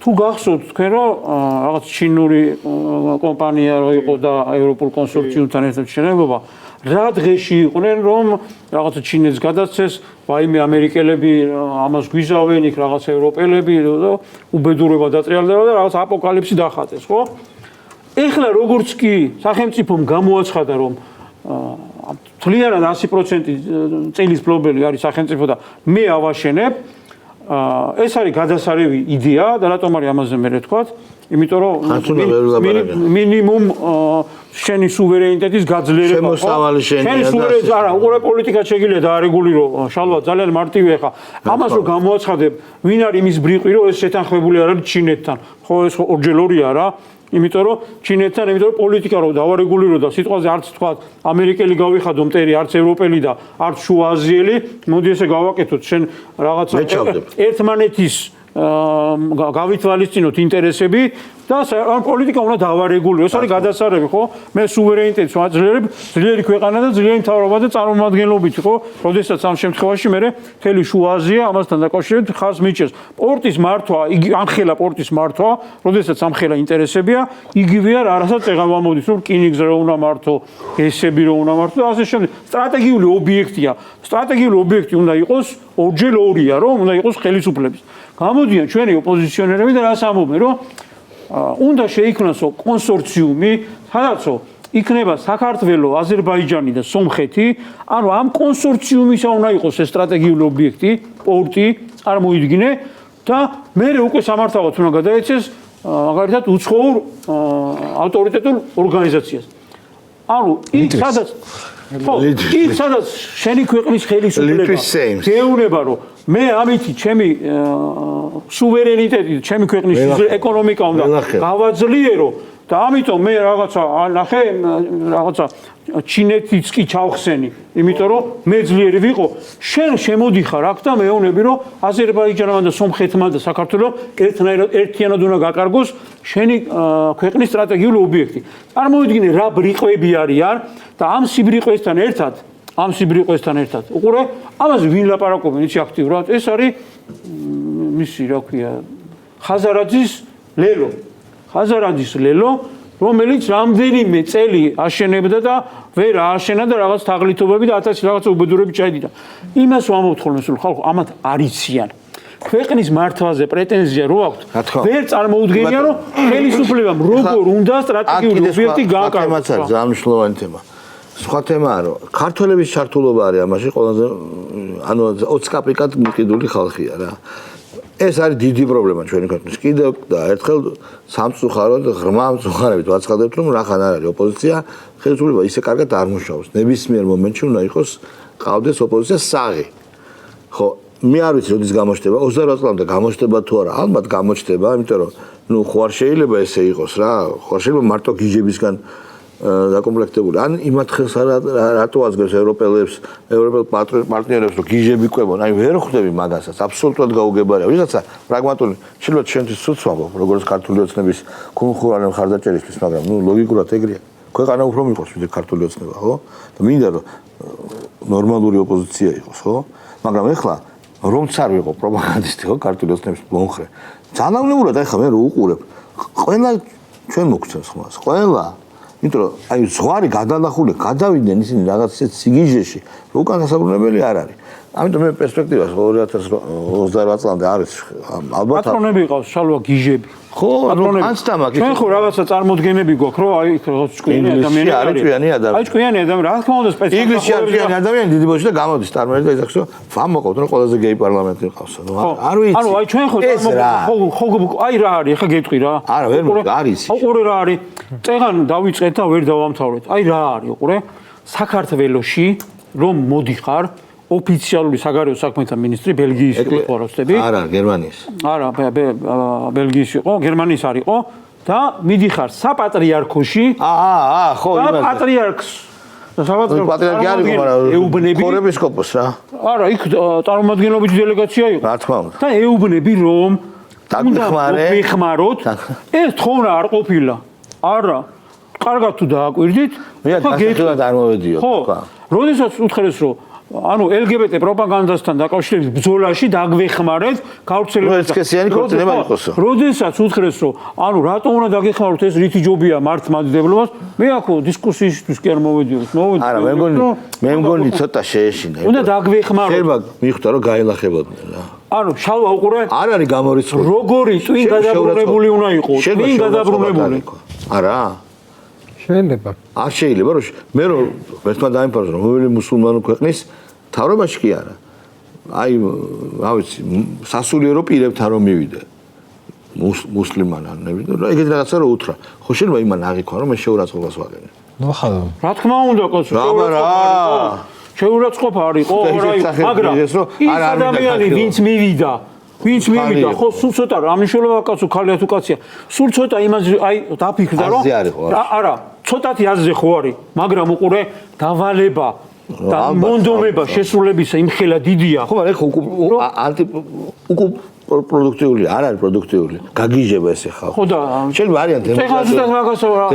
თუ გახსოვთ თქვენ რომ რაღაც ჩინური კომპანია რო იყო და ევროპულ კონსორციუმთან ერთად შენელობა რა დღეში იყვნენ რომ რაღაცა ჩინეთს გადაცეს ვაიმე ამერიკელები ამას გვიზავენ იქ რაღაც ევროპელები და უბედურება დატრიალდება და რაღაც აპოკალიფსი დახატეს ხო ეხლა როგორც კი სახელმწიფომ გამოაცხადა რომ თლიანად 100% წილის ფლობელი არის სახელმწიფო და მე ავაშენებ ეს არის გადასარევი იდეა და რატომ არის ამაზე მე თქვათ იმიტომ რომ მინიმუმ შენი სუვერენიტეტის გაძლიერება შენი სუვერენიტეტი არა უყურე პოლიტიკა შეგიძლია დაარეგულირო შალვა ძალიან მარტივია ხა ამას რომ გამოაცხადებ ვინ არის იმის ბრიყვი რომ ეს შეთანხმებული არ არის ჩინეთთან ხო ეს ორჯერ ორია რა იმიტომ რომ ჩინეთთან იმიტომ რომ პოლიტიკა რომ დავარეგულირო და სიტყვაზე არც თქვა ამერიკელი გავიხადო მტერი არც ევროპელი და არც შუა აზიელი მოდი ესე გავაკეთოთ შენ რაღაცა ერთმანეთის გავითვალისწინოთ ინტერესები და ამ პოლიტიკა უნდა დავარეგულიროს. ეს არის გადასარევი, ხო? მე სუვერენიტეტს ვაძლიერებ, ძლიერი ქვეყანა და ძლიერი მთავრობა და წარმომადგენლობითი, ხო? როდესაც ამ შემთხვევაში მე მთელი შუა აზია ამასთან დაკავშირებით ხარს მიჭერს. პორტის მართვა, იგი ამხელა პორტის მართვა, როდესაც ამხელა ინტერესებია, იგივეა რასაც წეღან ვამოდის, რომ რკინიგზა რო უნდა მართო, გესები რო უნდა მართო და ასე შემდეგ. სტრატეგიული ობიექტია. სტრატეგიული ობიექტი უნდა იყოს ორჯერ ორია, რომ უნდა იყოს ხელისუფლების. გამოდიან ჩვენი ოპოზიციონერები და რას ამბობენ, რომ უნდა შეიქმნასო კონსორციუმი, სადაცო იქნება საქართველო, აზერბაიჯანი და სომხეთი, ანუ ამ კონსორციუმისა უნდა იყოს ეს სტრატეგიული ობიექტი, პორტი, წარმოიდგინე და მე უკვე სამართავად უნდა გადაეცეს მაგალითად უცხოურ ავტორიტეტულ ორგანიზაციას. ანუ იქ სადაც შენი ქვეყნის ხელისუფლება გეუბნება, რომ მე ამითი ჩემი სუვერენიტეტი, ჩემი ქვეყნის ეკონომიკა უნდა გავაძლიერო და ამიტომ მე რაღაცა ნახე რაღაცა ჩინეთიც კი ჩავხსენი, იმიტომ რომ მე ძლიერი ვიყო. შენ შემოდიხარ აქ და მეუბნები, რომ აზერბაიჯანმა და სომხეთმა და საქართველოს ერთიანად უნდა გაკარგოს შენი ქვეყნის სტრატეგიული ობიექტი. წარმოიდგინე რა ბრიყვები არიან და ამ სიბრიყვესთან ერთად უყურე ამაზე ვინ ლაპარაკობენ იცი აქტიურად ეს არის მისი რა ქვია ხაზარაძის ლელო რომელიც რამდენიმე წელი აშენებდა და ვერ ააშენა და რაღაც თაღლითობები და 1000 რაღაც უბედურები ჩაიდიდა. იმას ვამბობთ ხოლმე სულ ხალხო ამათ არიციან. ქვეყნის მართვაზე პრეტენზია რო აქვთ, ვერ წარმოუდგენია რომ ხელისუფლებამ როგორ უნდა სტრატეგიული ობიექტი გააკარგოს. ეს ძალიან მნიშვნელოვანი თემა. სხვა თემაა რომ ქართველების ჩართულობა არის ამაში ყველაზე ანუ 20 კაპიკად მიყიდული ხალხია რა. ეს არის დიდი პრობლემა ჩვენი ქვეყნის. კიდევ და ერთხელ სამწუხაროდ ღრმა მწუხარებით ვაცხადებთ რომ რახან არ არის ოპოზიცია, ხელისუფლება ისე კარგად არ მუშაობს. ნებისმიერ მომენტში უნდა იყოს ყავდეს ოპოზიცია საღი. ხო, მე არ ვიცი როდის გამოჩნდება 28 წლამდე გამოჩნდება თუ არა, ალბათ გამოჩნდება, იმიტომ რომ ნუ ხო არ შეიძლება ესე იყოს რა, ხო არ შეიძლება მარტო გიჟებისგან დაკომპლექტებული. ან იმათ ხელს რატო აზრებს ევროპელ პარტნიორებს რომ გიჟები ყვებონ, აი ვერ ხვდები მაგასაც, აბსოლუტურად გაუგებარია. ვიღაცა პრაგმატული, შეიძლება ჩვენთვის ცუდს ვამბობ, როგორც ქართული ოცნების ხუმხურანა მხარდაჭერისთვის, მაგრამ ნუ ლოგიკურად ეგრეა. ქვეყანა უფრო მიყვარს ვიდრე ქართული ოცნება, ხო? და მინდა რომ ნორმალური ოპოზიცია იყოს, ხო? მაგრამ ეხლა რომც არ ვიყო პროპაგანდისტი, ხო, ქართული ოცნების მომხრე. ძალაუნებურად ახლა მე რო უყურებ, ყველა ჩვენ მოგცემს ხმას, ყველა იმიტომ რომ აი ზღვარი გადალახული, გადავიდნენ ისინი რაღაც ისეთ სიგიჟეში, რომ უკან დასაბრუნებელი არ არის. ამიტომ მე პერსპექტივას 2028 წლამდე არის ალბათ პატრონები ყავს, შალვა გიჟები. ხო, ანსტამაკი. ჩვენ ხო რაღაცა წარმოდგენები გვაქვს, რომ აი ჭკვიანი ადამიანი არის. აი ჭკვიანი ადამიანი, რა თქმა უნდა სპეციალისტი. ინგლისში არის ჭკვიანი ადამიანი დიდი ბოჭი და გამოდის წარმერი და ისახსო, ვამოყავთ რომ ყველაზე გეი პარლამენტი ყავს. არ ვიცი. ანუ აი ჩვენ ხო აი რა არის, ხა გეტყვი რა. არა, ვერ მოდი, არის. უყურე რა არის. წეგან დავიწყეთ და ვერ დავამთავრეთ. აი რა არის, უყურე. საქართველოში რომ მოდიხარ ოფიციალური საგარეო საქმეთა მინისტრი ბელგიის იყო როსტები. არა, გერმანიის. არა, ბელგიის იყო, გერმანიის არ იყო და მიდიხარ საპატრიარქოში. ხო, იმაზე. პატრიარქს პატრიარქი არ იყო, მაგრამ ეუბნები. ეპისკოპოსი რა. არა, იქ წარმომადგენლობითი დელეგაცია იყო. რა თქმა უნდა. და ეუბნები რომ დაგვეხმაროთ. ეს თხოვნა არ ყოფილა. არა. კარგად თუ დააკვირდით, ხო, გეთხილად არ მოვედიო. ხო. როდესაც უთხრეს რომ ანუ LGBT პროპაგანდასთან დაკავშირებით ბრძოლაში დაგვეხმარეთ გავრცელებას. ესქესიანი ქორწინება იყოსო. როდესაც უთხრეს რომ ანუ რატო უნდა დაგეხმაროთ ეს რითი ჯობია მართლმადიდებლობას, მე აქ დისკუსიისთვის კი არ მოვედიოდი. არა, მე მგონი ცოტა შეეშინა. უნდა დაგვეხმაროთ. შეიძლება მიხვდა რომ გაელახებოდნენ რა. ანუ შალვა უყურე არ არის გამორიცხული. როგორი ტვინ გადაბრუნებული უნდა იყოს? ტვინ გადაბრუნებული. არა. შეიძლება. არ შეიძლება რომ მე რომ ერთმა დაიმფაროს რომ რომელი მუსულმანო ქვეყნის თავრობაში კი არა. აი, რა ვიცი, სასულიერო პირებთან რომ მივიდე. მუსლიმანანები და ეგეთ რაღაცა რომ უთხრა. ხო შეიძლება იმან აღიქვა რომ მე შეურაცხყოფას ვაგებე. ნუ ხალხო. რა თქმა უნდა, კაცო, შეურაცხყოფა არ იყო, მაგრამ ის ადამიანი ვინც მივიდა ხო სულ ცოტა რა მნიშვნელობა კაცო ქალია თუ კაცია სულ ცოტა იმაზე აი დაფიქრდა რომ არა ცოტათი აზზე ხო არის მაგრამ უყურე დავალება და მონდომება შესრულებისა იმხელა დიდია ხო მაგრამ ეხო პროდუქტიული, არ არის პროდუქტიული. გაგიჟება ესე ხალხი. ხო და შენ ვარიან ეხლა ზუსტად მაგასო რა.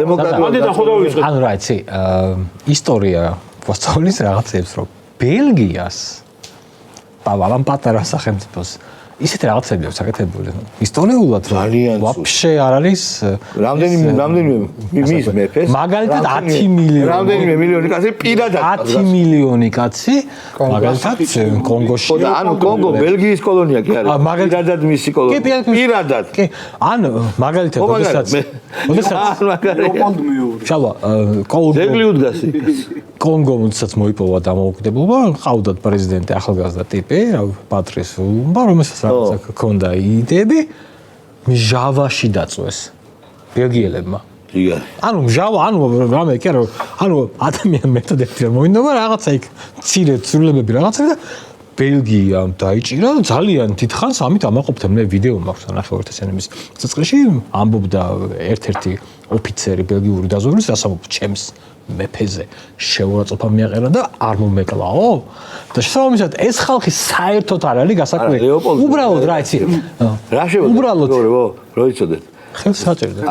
მანდიდან ხო დავიწყე. ანუ რა იცი, ისტორია ვასწავლის რაღაცებს, რომ ბელგიას პავალამ პატარა სახელმწიფოს ისეთ რაღაცები აქვს საკეთებული. ისტორიულად ვაფშე არ არის რამდენიმე მის მეფეს მაგალითად 10 მილიონი რამდენიმე მილიონი კაცი პირადად 10 მილიონი კაცი მაგალითად კონგოში და ანუ კონგო ბელგიის კოლონია კი არის პირადად მისი კოლონია პირადად კი ან მაგალითად ოდესაც ლეოპოლდ მეორე შალვა ძეგლი უდგასი კონგომსაც მოიპოვა დამოუკიდებლობა ყავდათ პრეზიდენტი ახალგაზრდა ტიპი რა პატრის ულუმბა რომელსაც რაღაცა ქონდა იდეები მჟავაში დაწვეს ბელგიელებმა იგივე ანუ მჟავა ანუ რამე კი არა ანუ ადამიან მეთოდები რომ მოინდომა რაღაცა იქ მცირე ცვლილებები რაღაცა და ბელგიამ დაიჭირა და ძალიან დიდხანს ამით ამაყოფდა მე ვიდეო მაქვს ნახევართა სცენების წესყრში ამბობდა ერთ-ერთი ოფიცერი ბელგიური დაზვერვის ასამბლეის ჩემს მეფეზე შეურაცხყოფა მიაყენა და არ მომეკლაო და შესაბამისად ეს ხალხი საერთოდ არ არის გასაკვირი უბრალოდ რა იცი რა შევა უბრალოდ რო იცოდეთ ხელს საჭირდა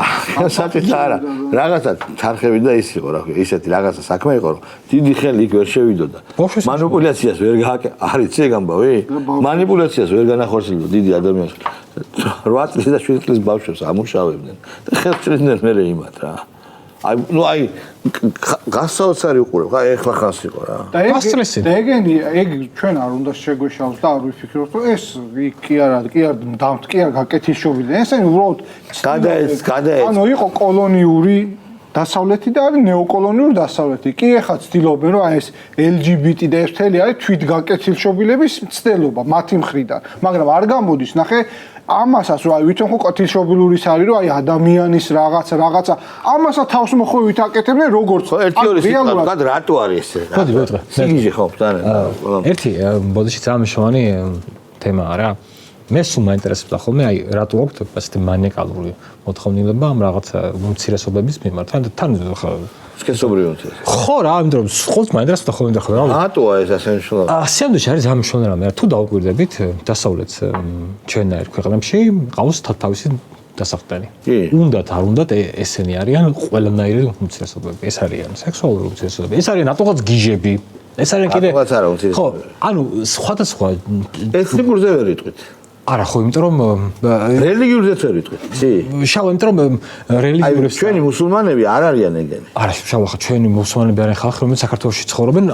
საჭირდა არა რაღაცა ჩარხები და ის იყო რა ქვია ისეთი რაღაცა საქმე იყო რომ დიდი ხელი იქ ვერ შევიდოდა მანიპულაციას ვერ არის ცე გამბავი მანიპულაციას ვერ განახორციელებდა დიდი ადამიანს 8 წლის და 7 წლის ბავშვებს ამუშავებდნენ და ხელს წრიდნენ მე იმათ რა აი გასაოცარი უყურებ ხა ეხლა ხანს იყო რა და ეგენი ეგ ჩვენ არ უნდა შეგვეშალოს და არ ვიფიქროთ რომ ეს კი არა გაკეთილშობილი ესენი უბრალოდ გადაეც ანუ იყო კოლონიური დასავლეთი და არის ნეოკოლონიური დასავლეთი კი ეხლა ცდილობენ რომ ეს LGBT და ეს მთელი არის თვითგაკეთილშობილების მცდელობა მათი მხრიდან მაგრამ არ გამოდის ნახე ამასაც რა ვითომ ხო კეთილშობილურის არის რომ აი ადამიანის რაღაცა ამასაც თავს მოხვევით აკეთებდნენ როგორც ერთი ორი სიტყვა რატო არის ესე მოდი ვეთქე სიგიჟე ხო ბტანა ერთი ბოდიში ძალიან მნიშვნელოვანი თემაა რა მე სულ მაინტერესებდა ხოლმე აი რატო აქვს ასეთი მანიაკალური მოთხოვნილება ამ რაღაცა უმცირესობების მიმართ თან სქესობრივი უმცირესობა ხო რა იმიტომ რომ ხოლმე მაინტერესებდა ხოლმე და ხო რა რატოა ეს ასე მნიშვნელოვანი სიამდვილეში არის ძალიან მნიშვნელოვანი რამე თუ დაუკვირდებით დასავლეთ ჩვენაირ ქვეყნებში ყავს თავისი დასახდენი უნდათ არ უნდათ ესენი არიან ყველანაირი უმცირესობები ეს არიან სექსუალური უმცირესობები ეს არიან ატოღაც გიჟები ეს არიან კიდე ხო ანუ სხვადასხვა ეთნიკურზე ვერ იტყვით არა ხო იმიტომ რომ რელიგიურზეც ვერ იტყვით იცი შავა იმიტომ რომ რელიგიურებს ჩვენი მუსულმანები არ არიან ეგენი არა შავა ხო ჩვენი მუსულმანები არიან ხალხი რომელიც საქართველოში ცხოვრობენ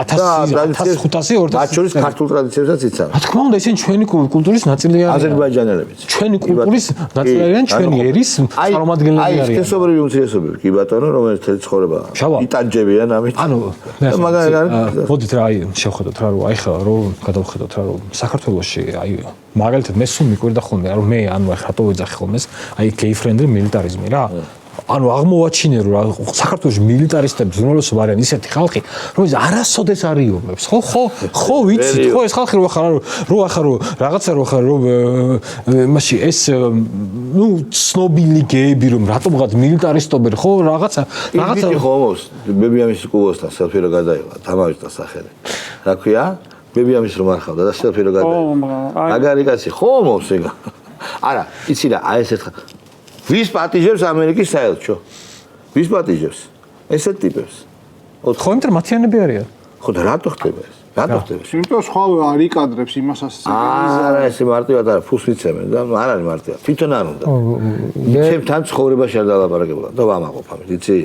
1500 მათ შორის ქართულ ტრადიციებსაც იცავენ რა თქმა უნდა ისინი ჩვენი კულტურის ნაწილი არიან აზერბაიჯანელებიც ჩვენი კულტურის ნაწილი არიან ჩვენი ერის წარმომადგენლები არიან აი სქესობრივი უმცირესობები კი ბატონო რომელიც თელი ცხოვრება იტანჯებიან ამით ანუ მოდით რა აი შევხედოთ რა რომ აი ხა რომ გადავხედოთ რა რომ საქართველოში აი მაგალითად მე სულ მიკვირდა ხოლმე რომ მე ანუ ახლა რატო ვეძახი ხოლმე აი გეი ფრენდლი მილიტარიზმი რა ანუ აღმოვაჩინე რომ საქართველოს მილიტარისტები ზრუნველობენ არიან ისეთი ხალხი რომელიც არასოდეს არ იომებს ხო ვიცით ხო ეს ხალხი რო ახლა რაღაცა რო ხარ რომ მაშინ ეს ნუ ცნობილი გეები რომ რატომღაც მილიტარისტობენ ხო რაღაცა ხომოს ბებიამის კუბოსთან სელფი რო გადაიღო თამაშთა სახელი რა ქვია ბებიამის რომ არხავდა და სელფი რო გადაიღო აგარი კაცი ხომოს ეგა არა იცი რა აი ეს ერთხელ ვის პატიჟებს ამერიკის საელჩო? ვის პატიჟებს? ესეთ ტიპებს. ხო, იმიტომ მათიანები არიან. ხო და რატო ხდება ეს? რატო ხდება? იმიტომ სხვა არ იკადრებს იმასაც არა, ეს მარტივად არა, ფულს ვიცემენ და არ არის მარტივად. თვითონ არ უნდა. ჩემთან ცხოვრებაში არ დალაპარაკებულა და ვამაყობ ამით, იცი?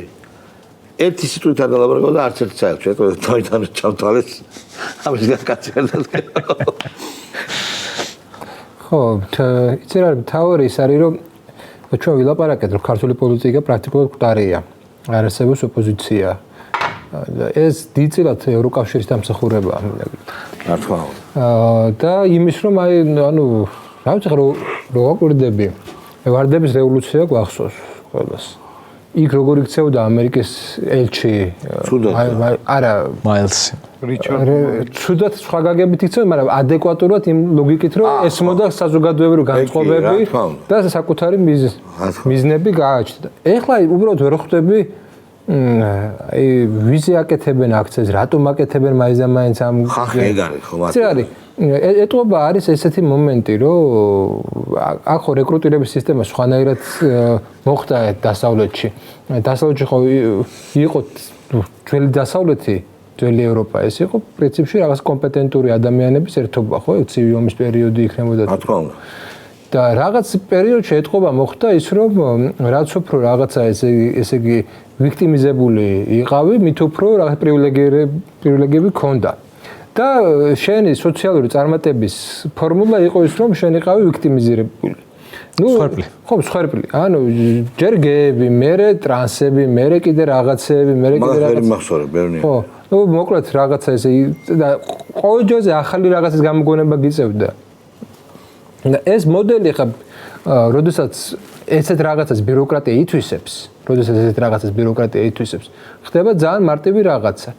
ერთი სიტყვით არ დალაპარაკებულა და არც ერთ საერთოდ ეტყოდა თავიდან ჩავთვალეს. ამის გაკაცი არ დადგება. ხო, იცი რა თავი ის არის რომ ჩვენ ვილაპარაკეთ რომ ქართული პოლიტიკა პრაქტიკულად მკვდარია. არ არსებობს ოპოზიცია. ეს დიდწილად ევროკავშირის დამსახურებაა. რა თქმა უნდა. და იმის რომ აი ანუ რა ვიცი რო ვაკვირდები. მე ვარდების რევოლუცია გვახსოვს ყველას. იქ როგორ იქცეოდა ამერიკის ელჩი არა მაილსი ცუდად სხვა გაგებით იქცევა, მაგრამ ადეკვატურად იმ ლოგიკით რომ ესმოდა საზოგადოებრივი განწყობები და საკუთარი მიზნები გააჩნდა. ეხლა უბრალოდ ვერ ხვდები აი ვიზე აკეთებენ აქციას, რატომ აკეთებენ მაინც და მაინც ამ ხახი ეგ არის ხო მართლა. არის ეტყობა არის ესეთი მომენტი, რომ აქ ხო რეკრუტირების სისტემა სხვანაირად მოხდა დასავლეთში. დასავლეთში ხო იყო ძველი დასავლეთი, ძველი ევროპა, ეს იყო პრინციპში რაღაც კომპეტენტური ადამიანების ერთობა, ხო, ცივი ომის პერიოდი იქნებოდა. რა თქმა უნდა. და რაღაც პერიოდში ეტყობა მოხდა ის, რომ რაც უფრო რაღაცა ესე იგი ვიქტიმიზებული იყავი, მით უფრო რაღაც პრივილეგიები ჰქონდა. და შენი სოციალური წარმატების ფორმულა იყო ის, რომ შენ იყავი ვიქტიმიზირებული. მსხვერპლი. ხო, მსხვერპლი. ანუ ჯერ გეები, მერე ტრანსები, მერე კიდე რაღაცები, მერე კიდე რაღაცა. რაღაცა. მახსოვრე, ბერნია. ხო, ნუ მოკლედ რაღაცა ესე და ყოველ ჯერზე ახალი რაღაცის გამოგონება გიწევდა. და ეს მოდელი ხა, როდესაც ესეთ რაღაცას ბიუროკრატია ითვისებს, ხდება ძალიან მარტივი რაღაცა.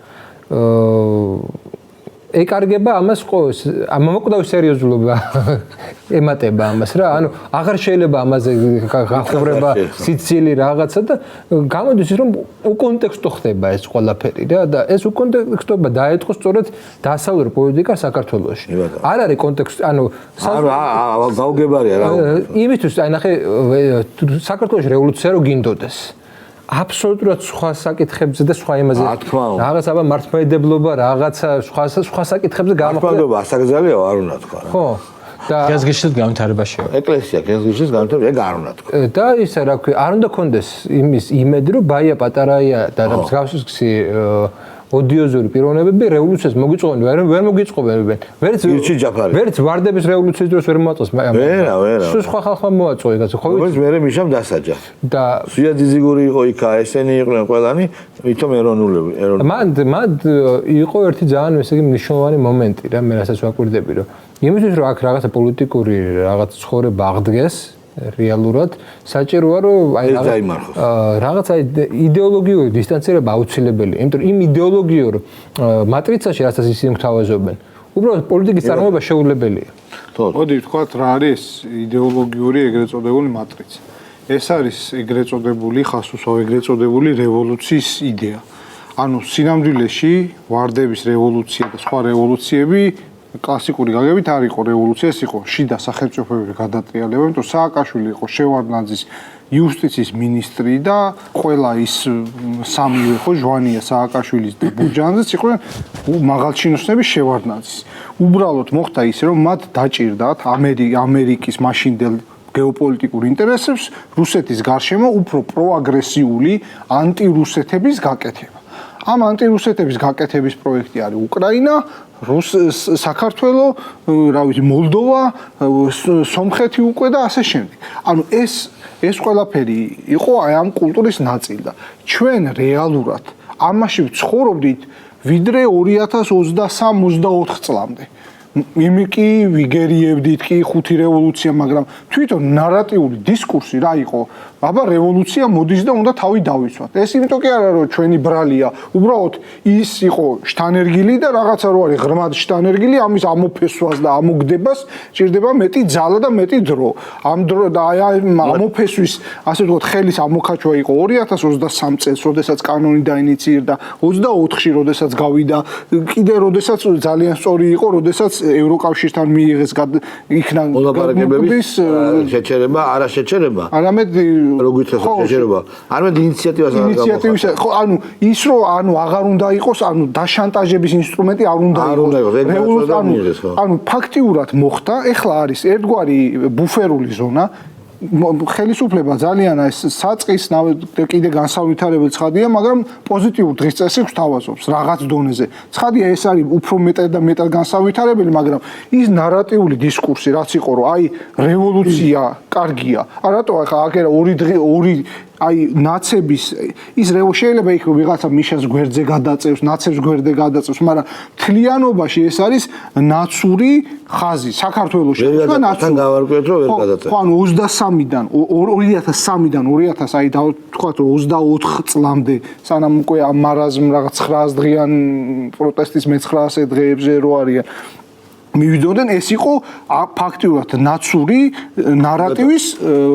ეკარგება ამას ყოველს, მომკვდავი სერიოზულობა ემატება ამას რა, ანუ აღარ შეიძლება ამაზე გახურება სიცილი რაღაცა და გამოდის ის რომ უკონტექსტო ხდება ეს ყველაფერი რა და ეს უკონტექსტობა დაეთყო სწორედ დასავლურ პოლიტიკას საქართველოში. არ არის კონტექსტი, ანუ გაუგებარია რა. იმისთვის აი ნახე საქართველოში რევოლუცია რო გინდოდეს აბსოლუტურად სხვა საკითხებზე და სხვა იმაზე რაღაც აბა მართლმადიდებლობა რაღაცა სხვა საკითხებზე გამოხდა. მართლმადიდებლობა ასაკრძალია არ უნდა თქვა რა. ხო. და გეზგიშის განვითარებაშია. ეკლესია გეზგიშის განვითარება ეგ არ უნდა თქვა. და ისა რა ქვია, არ უნდა კონდეს იმის იმედი, რომ ბაია პატარაია და მსგავსი ოდიოზური პიროვნებები რევოლუციას მოგვიწყობენ, ვერ მოგვიწყობენ. ვერც ვარდების რევოლუციის დროს ვერ მოაწყვეს. ვერა. სხვა ხალხმა მოაწყვე ეგაც, ხო? როგორც მე მიშამ დასაჯა. და სვია ძიზიგური იყო იქა, ესენი იყვნენ ყველანი, ვითომ ეროვნულები. მან იყო ერთი ძალიან ესე იგი მნიშვნელოვანი მომენტი რა, მე რასაც ვაკვირდები, რომ იმისთვის რომ აქ რაღაცა პოლიტიკური რაღაც ცხოვრება აღდგეს რეალურად საჭიროა რომ აი რაღაცა იდეოლოგიური დისტანცირება აუცილებელია. იმიტომ რომ იმ იდეოლოგიურ მატრიცაში რასაც ისინი გვთავაზობენ, უბრალოდ პოლიტიკის წარმოება შეუძლებელია. მოდი ვთქვათ რა არის იდეოლოგიური ეგრეთ წოდებული მატრიცა. ეს არის ეგრეთ წოდებული ხასუსავ ეგრეთ წოდებული რევოლუციის იდეა. ანუ სინამდვილეში ვარდების რევოლუცია და სხვა რევოლუციები კლასიკური გაგებით არ იყო რევოლუცია, ეს იყო შიდა სახელმწიფოებრივი გადატრიალება, იმიტომ რომ სააკაშვილი იყო შევარდნაძის იუსტიციის მინისტრი და ყველა ის სამივე ხო ჟვანია სააკაშვილის და ბურჯანძის იყვნენ მაღალჩინოსნების შევარდნაძის. უბრალოდ მოხდა ისე, რომ მათ დაჭირდათ ამერიკის მაშინდელ გეოპოლიტიკურ ინტერესებს რუსეთის გარშემო უფრო პროაგრესიული ანტირუსეთების გაკეთება. ამ ანტირუსეთების გაკეთების პროექტი არის უკრაინა, საქართველო, რა ვიცი, მოლდოვა, სომხეთი უკვე და ასე შემდეგ. ანუ ეს ყველაფერი იყო აი ამ კულტურის ნაწილი და ჩვენ რეალურად ამაში ვცხოვრობდით ვიდრე 2023-24 წლამდე. იმი კი ვიგერიებდით კი ხუთი რევოლუცია, მაგრამ თვითონ ნარატიული დისკურსი რა იყო? აბა რევოლუცია მოდის და უნდა თავი დავიცვათ. ეს იმიტომ კი არა რომ ჩვენი ბრალია, უბრალოდ ის იყო შთანერგილი და რაღაცა რო არის ღრმად შთანერგილი, ამის ამოფესვას და ამოგდებას ჭირდება მეტი ძალა და მეტი დრო. ამ დრო და აი ამოფესვის, ასე ვთქვათ, ხელის ამოქაჩვა იყო 2023 წელს, როდესაც კანონი დაინიციერდა, 24-ში, როდესაც გავიდა, კიდე როდესაც ძალიან სწორი იყო, როდესაც ევროკავშირთან მიიღეს იქნა მოლაპარაკებების შეჩერება, არა შეჩერება. არამედ როგორ შეჩერება. არამედ ინიციატივას არ ინიციატივის ხო, ანუ ის რომ ანუ აღარ უნდა იყოს, ანუ დაშანტაჟების ინსტრუმენტი არ უნდა იყოს. ანუ ფაქტიურად მოხდა, ეხლა არის ერთგვარი ბუფერული ზონა. ხელისუფლება ძალიან ეს საწყის კიდე განსავითარებელი ცხადია, მაგრამ პოზიტიურ დღის წესრიგს თავაზობს რაღაც დონეზე. ცხადია ეს არის უფრო მეტად და მეტად განსავითარებელი, მაგრამ ის ნარატიული დისკურსი რაც იყო, რომ აი რევოლუცია კარგია. რატო ახლა აქ ორი აი ნაცების ის შეიძლება იქ ვიღაცა მიშას გვერდზე გადაწევს, ნაცებს გვერდზე გადაწევს, მაგრამ თლიანობაში ეს არის ნაცური ხაზი საქართველოში. ნაცთან გავარკვიეთ რომ ვერ გადაწევს. ხო, ანუ 2003-დან 2000 აი თქვათ რომ 24 წლამდე, სანამ უკვე ამ მარაზმ რაღაც 900 დღიან პროტესტის მე-900 დღეებზე რო არიან. მივიდოდნენ, ეს იყო ფაქტიურად ნაცური ნარატივის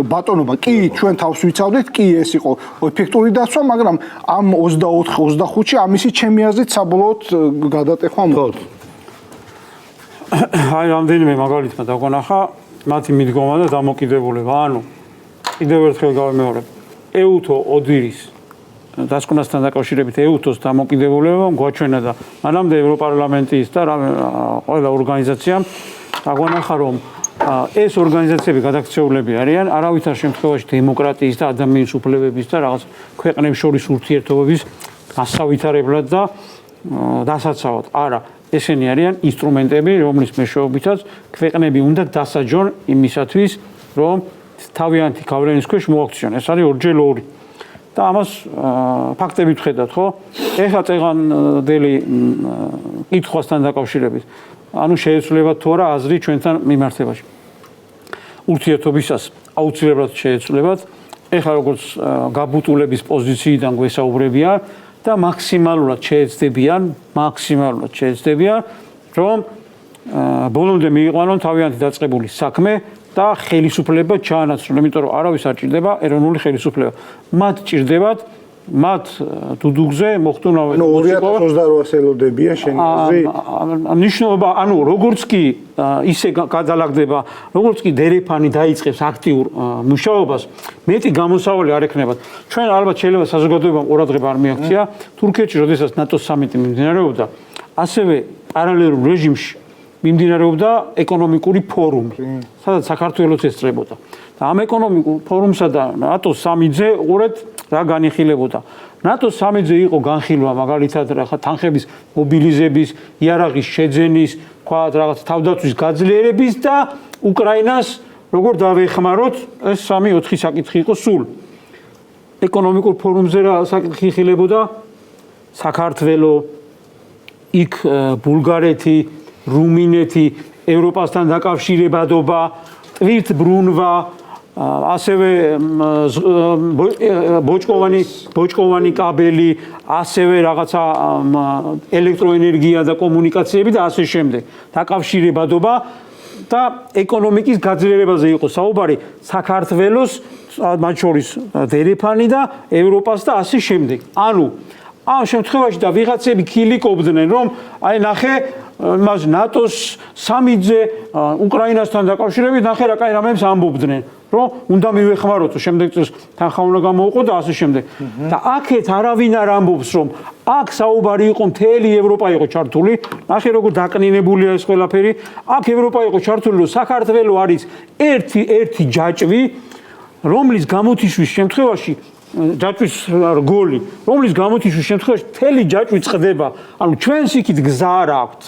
ბატონობა. კი, ჩვენ თავს ვიცავდეთ, კი, ეს იყო ეფექტური დაცვა, მაგრამ ამ 24-25-ში ამისი ჩემი აზრით საბოლოოდ გადატეხვა მოხდა. აი, რამდენიმე მაგალითმა დაგვანახა მათი მიდგომა და დამოკიდებულება. ანუ კიდევ ერთხელ გავიმეორებ. ეუთო ოდირის დასკვნასთან დაკავშირებით ეუთოს დამოკიდებულება გვაჩვენა და მანამდე ევროპარლამენტის და ყველა ორგანიზაციამ დაგვანახა, რომ ეს ორგანიზაციები გადაქცეულები არიან არავითარ შემთხვევაში დემოკრატიის და ადამიანის უფლებების და რაღაც ქვეყნებს შორის ურთიერთობების გასავითარებლად და დასაცავად. არა, ესენი არიან ინსტრუმენტები, რომლის მეშვეობითაც ქვეყნები უნდა დასაჯონ იმისათვის, რომ თავიანთი გავლენის ქვეშ მოაქციონ. ეს არის ორჯერ ორი. და ამას ფაქტებით ხედავთ, ხო? ეხლა წეღანდელი კითხვასთან დაკავშირებით. ანუ შეეცვლებათ თუ არა აზრი ჩვენთან მიმართებაში. ურთიერთობისას აუცილებლად შეეცვლებათ. ეხლა როგორც გაბუტულების პოზიციიდან გვესაუბრებია და მაქსიმალურად შეეცდებიან, რომ ბოლომდე მიიყვანონ თავიანთი დაწყებული საქმე და ხელისუფლება ჩაანაცვლონ, იმიტომ რომ არავის არ ჭირდება ეროვნული ხელისუფლება. მათ ჭირდებათ მათ დუდუგზე მოხტუნავენ. 2028-ს ელოდებია შენი აზრი? ნიშნობა, ანუ როგორც კი ისე გადალაგდება, როგორც კი დერეფანი დაიწყებს აქტიურ მუშაობას, მეტი გამოსავალი არ ექნებათ. ჩვენ ალბათ შეიძლება საზოგადოებამ ყურადღება არ მიაქცია, თურქეთში, როდესაც ნატოს სამიტი მიმდინარეობდა, ასევე პარალელურ რეჟიმში მიმდინარეობდა ეკონომიკური ფორუმი, სადაც საქართველოს ესწრებოდა. და ამ ეკონომიკურ ფორუმსა და ნატოს სამიტზე უყურეთ რა განიხილებოდა. ნატოს სამიტზე იყო განხილვა მაგალითად რაღაცა თანხების მობილიზების, იარაღის შეძენის, თქვა რაღაც თავდაცვის გაძლიერების და უკრაინას როგორ დავეხმაროთ, ეს 3-4 საკითხი იყო სულ. ეკონომიკურ ფორუმზე რა საკითხი ხილებოდა? საქართველო, იქ ბულგარეთი, რუმინეთი, ევროპასთან დაკავშირებადობა, ტვირთბრუნვა, ასევე ბოჭკოვანი კაბელი, ასევე რაღაცა ელექტროენერგია და კომუნიკაციები და ასე შემდეგ. დაკავშირებადობა და ეკონომიკის გაძლიერებაზე იყო საუბარი საქართველოს, მათ შორის დერეფანი და ევროპას და ასე შემდეგ. ანუ ამ შემთხვევაში და ვიღაცები ქილიკობდნენ, რომ აი ნახე მას ნატოს სამიტზე უკრაინასთან დაკავშირებით ნახე რა კაი რამებს ამბობდნენ, რომ უნდა მივეხმაროთ, შემდეგ წელს თანხა უნდა გამოუყო და ასე შემდეგ. და აქეთ არავინ არ ამბობს, რომ აქ საუბარი იყო მთელი ევროპა იყო ჩართული, ნახე როგორ დაკნინებულია ეს ყველაფერი, აქ ევროპა იყო ჩართული, რომ საქართველო არის ერთი ჯაჭვი, რომლის გამოთიშვის შემთხვევაში ჯაჭვის რგოლი, რომლის გამოთიშვის შემთხვევაში მთელი ჯაჭვი წყდება, ანუ ჩვენს იქით გზა არ აქვთ.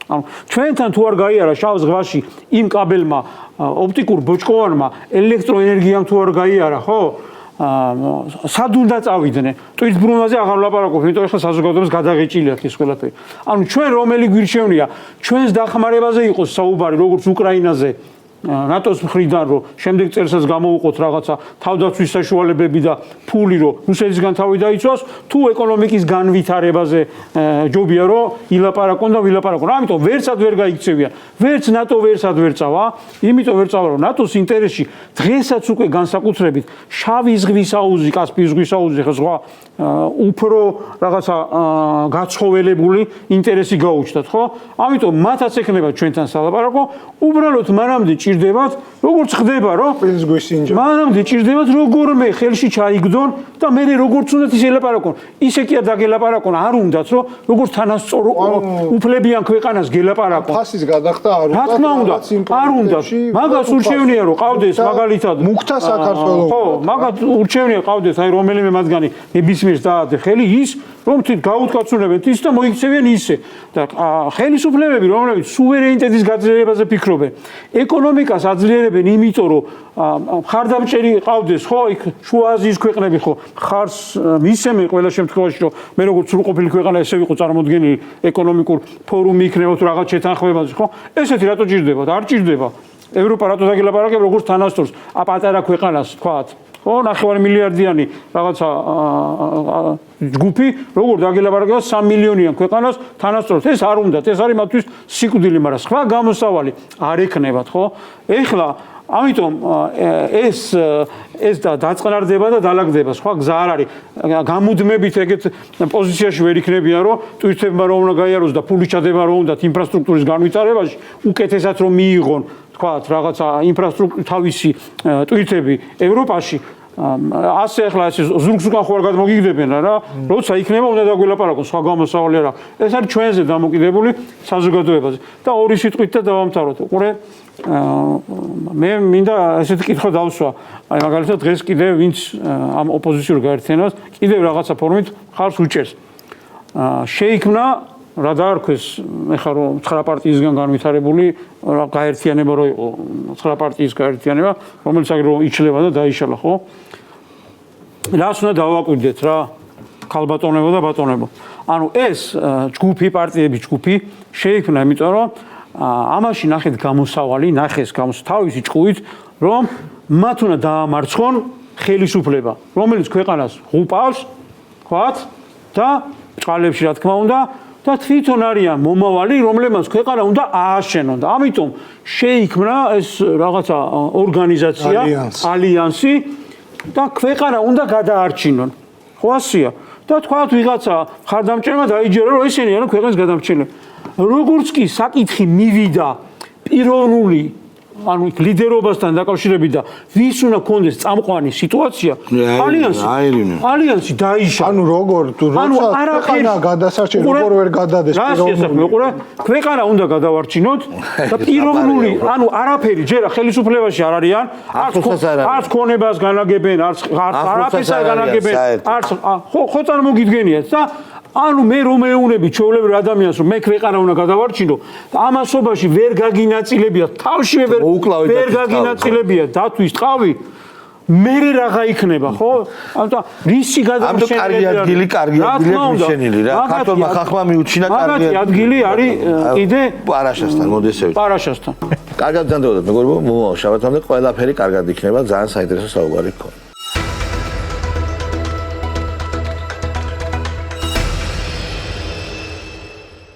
ანუ ჩვენთან თუ არ გაიარა შავ ზღვაში იმ კაბელმა, ოპტიკურ ბოჭკოვანმა, ელექტროენერგიამ თუ არ გაიარა, ხო? სად უნდა წავიდნენ? ტვირთბრუნვაზე აღარ ვლაპარაკობ, იმიტომ ახლა საზოგადოებას გადაღეჭილი აქვს ეს ყველაფერი. ანუ ჩვენ რომელი გვირჩევნია, ჩვენს დახმარებაზე იყოს საუბარი, როგორც უკრაინაზე, ნატოს მხრიდან, რომ შემდეგ წელსაც გამოუყოთ რაღაცა თავდაცვის საშუალებები და ფული, რომ რუსეთისგან თავი დაიცვას, თუ ეკონომიკის განვითარებაზე ჯობია, რომ ილაპარაკონ და ვილაპარაკონ. ამიტომ ვერცად ვერ გაიქცევიან, ვერც ნატო ვერცად ვერ წავა, იმიტომ ვერ წავა, რომ ნატოს ინტერესში დღესაც უკვე განსაკუთრებით შავი ზღვის აუზი, კასპიის ზღვის აუზი, ხა ზღვა უფრო რაღაცა გაცხოველებული ინტერესი გაუჩნდათ, ხო? ამიტომ მათაც ექნება ჩვენთან სალაპარაკო, უბრალოდ მანამდე ჭირდებათ, როგორც ხდება, რომ პილს გვისინჯა. მანამდე ჭირდებათ როგორმე ხელში ჩაიგდონ და მე როგორც უნდათ ისე ელაპარაკონ. ისე კი არ დაგელაპარაკონ, არ უნდათ, რომ როგორც თანასწორო უფლებიან ქვეყანას გელაპარაკონ. ფასის გადახდა არ უნდა. რა თქმა უნდა, არ უნდა. მაგას ურჩევნია, რომ ყავდეს მაგალითად მუქთა საქართველოს. ხო, მაგათ ურჩევნია ყავდეს აი რომელიმე მათგანი ნებისმიერს დაადე ხელი ის, რომ თვით გაუთქვაცუნებენ ის და მოიქცევიან ისე. და ხელისუფლებები, რომლებიც სუვერენიტეტის გაძლიერებაზე ფიქრობენ, ეკონომიკას აძლიერებენ, იმიტომ რომ მხარდამჭერი ყავდეს, ხო, იქ შუა აზიის ქვეყნები, ხო, ხარს მისცემენ ყველა შემთხვევაში, რომ მე როგორც სრულყოფილი ქვეყანა ესე ვიყო წარმოდგენილი ეკონომიკურ ფორუმი იქნება თუ რაღაც შეთანხმებაზე, ხო? ესეთი რატო ჭირდებათ? არ ჭირდება. ევროპა რატო დაგელაპარაკებ როგორც თანასწორს, პატარა ქვეყანას, თქვათ. ხო, 9 მილიარდიანი რაღაცა ჯგუფი, როგორ დაგელაპარაკება 3 მილიონიან ქვეყანას თანასწორად. ეს არ უნდათ, ეს არის მათთვის სიკვდილი, მაგრამ სხვა გამოსავალი არ ექნებათ, ხო? ეხლა ამიტომ ეს დაწყნარდება და დალაგდება. სხვა გზა არ არის. გამუდმებით ეგეთ პოზიციაში ვერ იქნებიან, რომ ტვირთებმა რომ უნდა გაიაროს და ფული ჩადება რომ უნდათ ინფრასტრუქტურის განვითარებაში, უკეთესად რომ მიიღონ, თქვათ, რაღაცა ინფრასტრუქტურის თავისი ტვირთები ევროპაში. ასე ახლა ეს ზურგს უკან ხوار გადმოგიგდებენ რა, როცა იქნება უნდა დაგველაპარაკოს სხვა გამოსავალი არა. ეს არის ჩვენზე დამოკიდებული საზოგადოებაზე. და ორი სიტყვით და დავამთავროთ. უყურე მე მინდა ესეთი კითხვა დავსვა. აი მაგალითად დღეს კიდევ ვინც ამ ოპოზიციურ გაერთიანებას კიდევ რაღაცა ფორმით ხარს უჭერს. შეიქმნა რა დაარქვეს, ეხლა რომ 9 პარტიისგან განვითარებული გაერთიანება რო იყო 9 პარტიის გაერთიანება, რომელიც აგრო იჩლება და დაიშალა, ხო? რას უნდა დავაკვირდეთ რა, ქალბატონებო და ბატონებო. ანუ ეს ჯგუფი, პარტიების ჯგუფი შეიქმნა, იმიტომ რომ ამაში ნახეთ გამოსავალი, თავისი ჭკუით, რომ მათ უნდა დაამარცხონ ხელისუფლება, რომელიც ქვეყანას ღუპავს, თქვათ, და წყალებში რა თქმა უნდა და თვითონ არიან მომავალი, რომლებმაც ქვეყანა უნდა ააშენონ და ამიტომ შეიქმნა ეს რაღაცა ორგანიზაცია, ალიანსი და ქვეყანა უნდა გადაარჩინონ. ხო ასია? და თქვათ ვიღაცა ხარდამჭერმა დაიჯერა, რომ ესენი არიან ქვეყნის გადამრჩენელი. როგორც კი საკითხი მივიდა პიროვნული ანუ ლიდერობასთან დაკავშირებით და ვის უნდა კონდეს წამყვანი სიტუაცია, ალიანსი დაიშალა. ანუ როგორ თუ როცა ქვეყანა გადასარჩენი როგორ ვერ გადადეს პიროვნული. ქვეყანა უნდა გადავარჩინოთ და პიროვნული, ანუ არაფერი ჯერა ხელისუფლებაში არ არიან, არც ქონებას განაგებენ, არც არაფერს არ განაგებენ, არც ხო წარმოგიდგენიათ და ანუ მე რომ ეუნები ჩვეულებრივ ადამიანს რომ მე ქვეყანა უნდა გადავარჩინო და ამასობაში ვერ გაგინაწილებია თავშივე ვერ გაგინაწილებია დათვის ტყავი მე რაღა იქნება ხო? ანუ რისი გადამშენელია? კარგი ადგილი მიშენილი რა. ქართულმა ხალხმა მიუჩინა კარგი ადგილი არის კიდე პარაშასთან, მოდესევით. პარაშასთან. კარგად ძანდებოდეთ მეგობრებო, მომავალ შაბათამდე ყველაფერი კარგად იქნება, ძალიან საინტერესო საუბარი გქონდა.